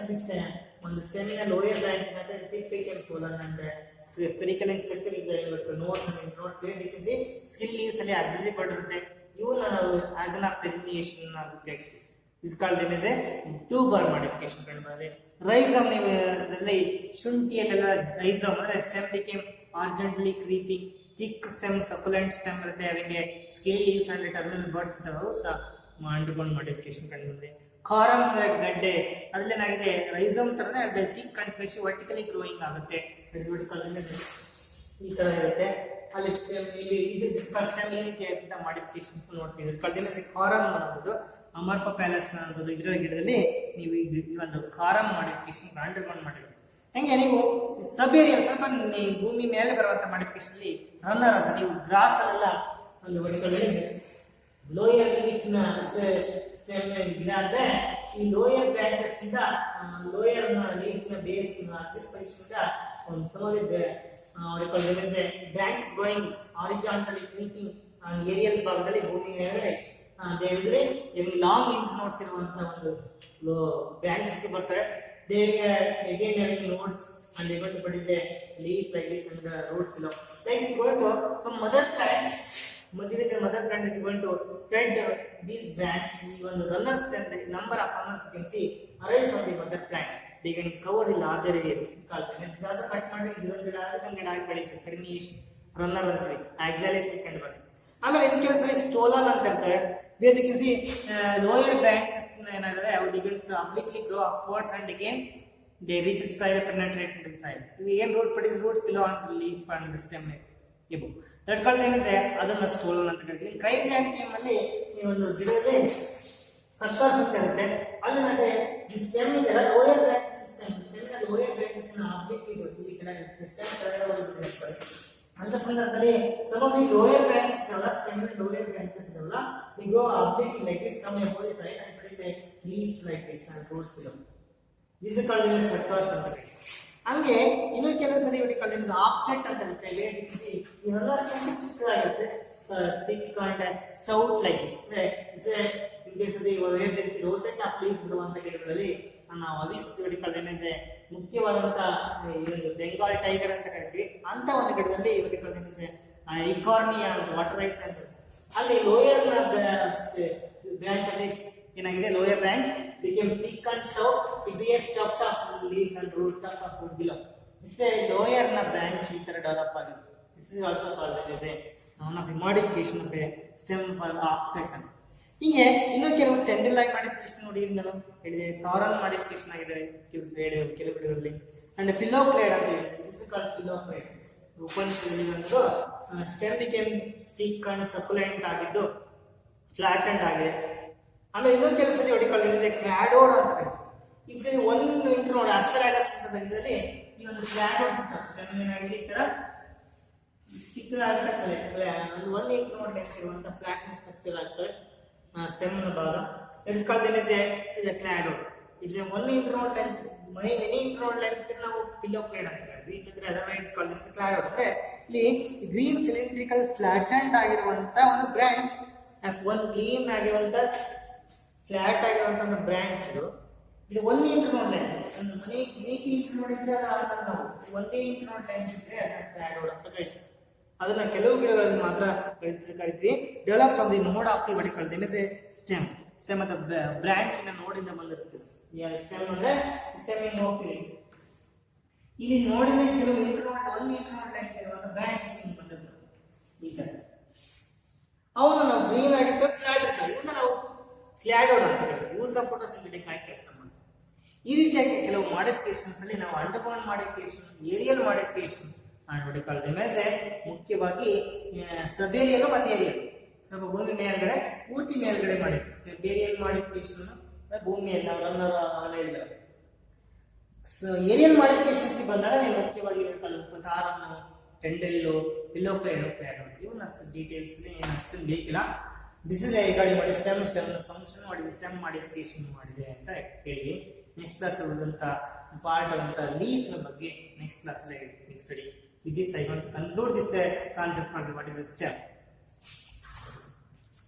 ಒಂದು ಸ್ಟೆಮಿನ ಲೋಯರ್ ಬ್ರಾಂಚ್ ಮತ್ತೆ ಪಿಕ್ and swollen and spherical in structure ಇದೆ ನೋಟ್ಸ್ ಅಂಡ್ ನೋಟ್ಸ್ ಸಿ ಸ್ಕಿಲ್ ಲೀವ್ಸ್ ಅಲ್ಲಿ ಆಕ್ಸಿಲರಿ ಬಡ್ ಇರುತ್ತೆ. ಇವನ್ನ ನಾವು ಅದನ್ನ ಪೆರಿನಿಯೇಷನ್ ಉಪಯೋಗಿಸ್ತೀವಿ. Is called this a tuber modification ಕಂಡು ಬರುತ್ತೆ. ರೈಸಮ್ ನೀವು ಅದರಲ್ಲಿ ಶುಂಠಿಯಲ್ಲೆಲ್ಲ ರೈಸಮ್ ಅಂದ್ರೆ ಸ್ಟೆಮ್ ಬಿಕೇಮ್ ಆರ್ಜೆಂಟ್ಲಿ creeping thick stem succulent stem ಇರುತ್ತೆ, ಅವಿಗೆ skill leaves and terminal birds ಇದ್ದಾವೆ ಸಹ ಅಂಡರ್ಗ್ರೌಂಡ್ ಮಾಡಿಫಿಕೇಶನ್ ಕಂಡು ಬಂದಿದೆ. ಕಾರಮ್ ಅಂದ್ರೆ ಗಡ್ಡೆ, ಅದ್ರಲ್ಲೇನಾಗಿದೆ ರೈಸಮ್ ತರನೇ ಅದು thick and fresh vertically growing ಆಗುತ್ತೆ, ಈ ತರ ಇರುತ್ತೆ. ಅಲ್ಲಿ ಸ್ಟೆಮ್ ಇಲ್ಲಿ ಇದು ಸ್ಟೆಮ್ ಈ ರೀತಿಯಾದಂತ ಮಾಡಿಫಿಕೇಶನ್ಸ್ ನೋಡ್ತೀವಿ. ಕಳೆದಿನ ಕಾರಮ್ ಅನ್ನೋದು ಅಮರ್ಪ ಪ್ಯಾಲೇಸ್ ಅನ್ನೋದು ಇದರ ಗಿಡದಲ್ಲಿ ನೀವು ಈ ಒಂದು ಕಾರಮ್ ಮಾಡಿಫಿಕೇಶನ್ ಅಂಡರ್ಗ್ರೌಂಡ್ ಮಾಡಿರ್ತೀವಿ. ಹಂಗೆ ನೀವು ಸಬ್ ಏರಿಯಾ ಸ್ವಲ್ಪ ಭೂಮಿ ಮೇಲೆ ಬರುವಂತ ಮಾಡಿಫಿಕೇಶನ್ ಅಲ್ಲಿ ರನ್ನರ್ ಅಂತ ನೀವು ಗ್ರಾಸ್ ಅಲ್ಲೆಲ್ಲ ಒಂದು ವರ್ಟಿಕಲ್ ಲೋಯರ್ ಲೀಫ್ ನ ಸ್ಟೆಮ್ ಗಿಡ ಅಂದ್ರೆ ಈ ಲೋಯರ್ ಬ್ರಾಂಚಸ್ ಇಂದ ಲೋಯರ್ ಲೀಫ್ ನ ಬೇಸ್ ಪೊಸಿಷನ್ ಒಂದು ಸಮಯ branch going horizontally creeping aerial ಭಾಗದಲ್ಲಿ ಭೂಮಿ ಮೇಲೆ ಲಾಂಗ್ ಇಂಟ್ ನೋಟ್ಸ್ ಇರುವಂತಹ ಒಂದು ಬ್ರಾಂಚಸ್ ಬರ್ತವೆ. Again notes and able to produce a leaf like this and the roots below. Like you going to from mother plant, mother plant is going to spread these branches. Even the runners, the number of runners you can see arise from the mother plant. They can cover the larger areas. Called it does a cut matter. This is the permeation runner and axillary can work. I mean, in case of stolen where you can see lower branches they obliquely grow upwards and again they reach the soil, penetrate into the soil. We again root produce roots below on the leaf and the stem above. That called them as adana stolen ಅಂತ ಕರೀತೀವಿ. ಕ್ರೈಸ್ಯಾಂಥಿಯಂ ಅಲ್ಲಿ ಈ ಒಂದು ಗಿಡದಲ್ಲಿ ಸರ್ಕಸ್ ಅಂತ ಇರುತ್ತೆ. ಅಲ್ಲಿ ನನಗೆ ಈ ಸ್ಟೆಮ್ ಇದೆ ಲೋಯರ್ ಬ್ರಾಂಚಸ್ ಸ್ಟೆಮ್ ನ ಲೋಯರ್ ಬ್ರಾಂಚಸ್ ನ ಆಬ್ಲಿಕ್ಲಿ ಈ ಕೆಳಗೆ ಸ್ಟೆಮ್ ಕೆಳಗಡೆ ಹೋಗುತ್ತೆ. ಅಂತ ಸಂದರ್ಭದಲ್ಲಿ some of the lower branches ಇದಾವಲ್ಲ ಸ್ಟೆಮ್ ನ lower branches ಇದಾವಲ್ಲ they grow obliquely like this come above the side and produce a leaf like this and roots below. This is called as circus ಅಂತ ಕರೀತೀವಿ. ಹಂಗೆ ಇನ್ನೊಂದು ಕೆಲವು ಸರಿ what called as ಆಫ್ಸೆಟ್ ಅಂತ ಇರುತ್ತೆ. where you see ಇವೆಲ್ಲ ಚಿಕ್ಕದಾಗಿರುತ್ತೆ thick and stout like this. This in case of the where there is rosette of leaf ಬಿಡುವಂತ ಗಿಡಗಳಲ್ಲಿ ನಾವು ಅವಿಸ್ what called as ಮುಖ್ಯವಾದಂತ ಒಂದು ಬೆಂಗಾಲ್ ಟೈಗರ್ ಅಂತ ಕರಿತೀವಿ. ಅಂತ ಒಂದು ಗಿಡದಲ್ಲಿ what called as ಇಕಾರ್ನಿಯಾ ಅಂತ ವಾಟರ್ ರೈಸ್ ಅಂತ ಅಲ್ಲಿ ಲೋಯರ್ ಬ್ರಾಂಚ್ ಅಲ್ಲಿ ಏನಾಗಿದೆ lower branch became thick and stout, it be a stuff of leaf and root of food below. This is a lower na branch ಈ ತರ ಡೆವಲಪ್ ಆಗಿದೆ. This is also called as a one of the modification of a stem for offset ಅಂತ. ಹೀಗೆ ಇನ್ನೂ ಕೆಲವು ಟೆಂಡಲ್ ಆಗಿ ಮಾಡಿಫಿಕೇಶನ್ ನೋಡಿದ್ರೆ ನಾನು ಹೇಳಿದೆ ಥಾರನ್ ಮಾಡಿಫಿಕೇಶನ್ ಆಗಿದೆ ಕೆಲವು ಗಿಡಗಳಲ್ಲಿ ಅಂಡ್ ಫಿಲೋಕ್ಲೇಡ್ ಅಂತ ಇದೆ. This is called phyllocybe. Upanishad stem became thick and succulent ಆಗಿದ್ದು ಫ್ಲಾಟೆಂಡ್ ಆಗಿದೆ. ಆಮೇಲೆ ಇನ್ನೊಂದು ಕೆಲಸ ಹೊಡಿಕೊಳ್ಳೋದಿದೆ ಕ್ಲಾಡೋಡ್ ಅಂತ ಈಗ ಒಂದು ಇಂಟು ನೋಡಿ ಅಸ್ಪರಾಗಸ್ ಅಂತ ಇದರಲ್ಲಿ ಈ ಒಂದು ಕ್ಲಾಡೋಡ್ ಸಿಗ್ತದೆ. ಏನಾಗಿದೆ ಈ ತರ ಒಂದು 1 ಇಂಟ್ರೋಡ್ ಲೆಂತ್ ಇರುವಂತ ಫ್ಲಾಟ್ ಸ್ಟ್ರಕ್ಚರ್ ಆಗ್ತದೆ ಸ್ಟೆಮ್ ನ ಭಾಗ. It is called as a cladode. It's a 1 internode length. Many internode length ನಾವು ಪಿಲ್ಲೋ ಕ್ಲೇಡ್ ಅಂತ ಹೇಳ್ತೀವಿ. ಇಲ್ಲಂದ್ರೆ ಅದರ್ವೈಸ್ ಕಾಲ್ಡ್ as ಕ್ಲಾಡೋಡ್. ಅಂದ್ರೆ ಇಲ್ಲಿ ಗ್ರೀನ್ ಸಿಲಿಂಡ್ರಿಕಲ್ ಫ್ಲಾಟೆಂಡ್ ಆಗಿರುವಂತ ಒಂದು ಬ್ರಾಂಚ್ F1 ಕ್ಲೀನ್ ಆಗಿರುವಂತ ಫ್ಲಾಟ್ ಆಗಿರುವಂತ ಒಂದು ಬ್ರಾಂಚ್ ಇದು. ಇದು 1 ಇಂಟ್ರೋಡ್ ಲೆಂತ್. ಒಂದು ಅನೇಕ ಇಂಟ್ರೋಡ್ ಇದ್ರೆ ಅದನ್ನ ನಾವು ಒಂದೇ ಇಂಟ್ರೋಡ್ ಲೆಂತ್ ಇದ್ರೆ ಅದನ್ನ ಕ್ಲಾಡೋಡ್ ಅಂತ ಕರೀತೀವಿ. ಅದನ್ನ ಕೆಲವು ಗಿಡಗಳಲ್ಲಿ ಮಾತ್ರ ಕರಿತೀವಿ. ಡೆವಲಪ್ ಫ್ರಮ್ ದಿ ನೋಡ್ of the vertical this is stem. Stem ಅಥವಾ ಬ್ರಾಂಚ್ ನ ನೋಡಿಂದ ಬಂದಿರ್ತದೆ. ಸ್ಟೆಮ್ ಅಂದ್ರೆ ಸ್ಟೆಮ್ ಹೋಗ್ತೀವಿ. ಇಲ್ಲಿ ನೋಡಿದ ಕೆಲವು ಇಂಟ್ರೋಡ್ 1 ಇಂಟ್ರೋಡ್ ಲೆಂತ್ ಇರುವಂತ ಬ್ರಾಂಚಸ್ ಬಂದಿರ್ತದೆ. ಈ ತರ ಅವನು ನಾವು ಗ್ರೀನ್ ಆಗಿದ್ದ ಫ್ಲಾಟ್ ಇರ್ತೀವಿ. ಇವನ್ನ ನಾವು ಕ್ಲಾಡೋಡ್ ಅಂತ ಹೇಳ್ತೀವಿ. ಯೂಸ್ ಆಫ್ ಫೋಟೋಸಿಂಥೆಟಿಕ್ ಆಗಿ ಕೆಲಸ ಮಾಡ್ತೀವಿ. ಈ ರೀತಿಯಾಗಿ ಕೆಲವು ಮಾಡಿಫಿಕೇಶನ್ಸ್ ಅಲ್ಲಿ ನಾವು ಅಂಡರ್ಗ್ರೌಂಡ್ ಮಾಡಿಫಿಕೇಶನ್, ಏರಿಯಲ್ ಮಾಡಿಫಿಕೇಶನ್ ಮುಖ್ಯವಾಗಿ ಸಬೇರಿಯಲ್ ಮತ್ತೆ ಏರಿಯಲ್. ಸ್ವಲ್ಪ ಭೂಮಿ ಮೇಲ್ಗಡೆ ಪೂರ್ತಿ ಮೇಲ್ಗಡೆ ಮಾಡಿದ್ವಿ. ಸಬೇರಿಯಲ್ ಮಾಡಿಫಿಕೇಶನ್ ಭೂಮಿಯಲ್ಲಿ ನಾವು ರನ್ನರ್ ಅವೆಲ್ಲ ಹೇಳಿದ್ದಾರೆ. ಏರಿಯಲ್ ಮಾಡಿಫಿಕೇಶನ್ಸ್ ಬಂದಾಗ ನೀವು ಮುಖ್ಯವಾಗಿ ತಾರನ್ನು, ಟೆಂಡೆಲ್ಲು, ಪಿಲ್ಲೋ ಕ್ಲೇಡ್ ಇವನ್ನ ಡೀಟೇಲ್ಸ್ ಅಷ್ಟೊಂದು ಬೇಕಿಲ್ಲ. This is regarding what is stem function, what is stem modification ಮಾಡಿದೆ ಅಂತ ಹೇಳಿ. ನೆಕ್ಸ್ಟ್ ಕ್ಲಾಸ್ ಉಳಿದಂತ ಪಾರ್ಟ್ ಅಂತ ಲೀಫ್ ನ ಬಗ್ಗೆ ನೆಕ್ಸ್ಟ್ ಕ್ಲಾಸ್ ಅಲ್ಲಿ study. With this, I want to conclude this concept of what is a stem.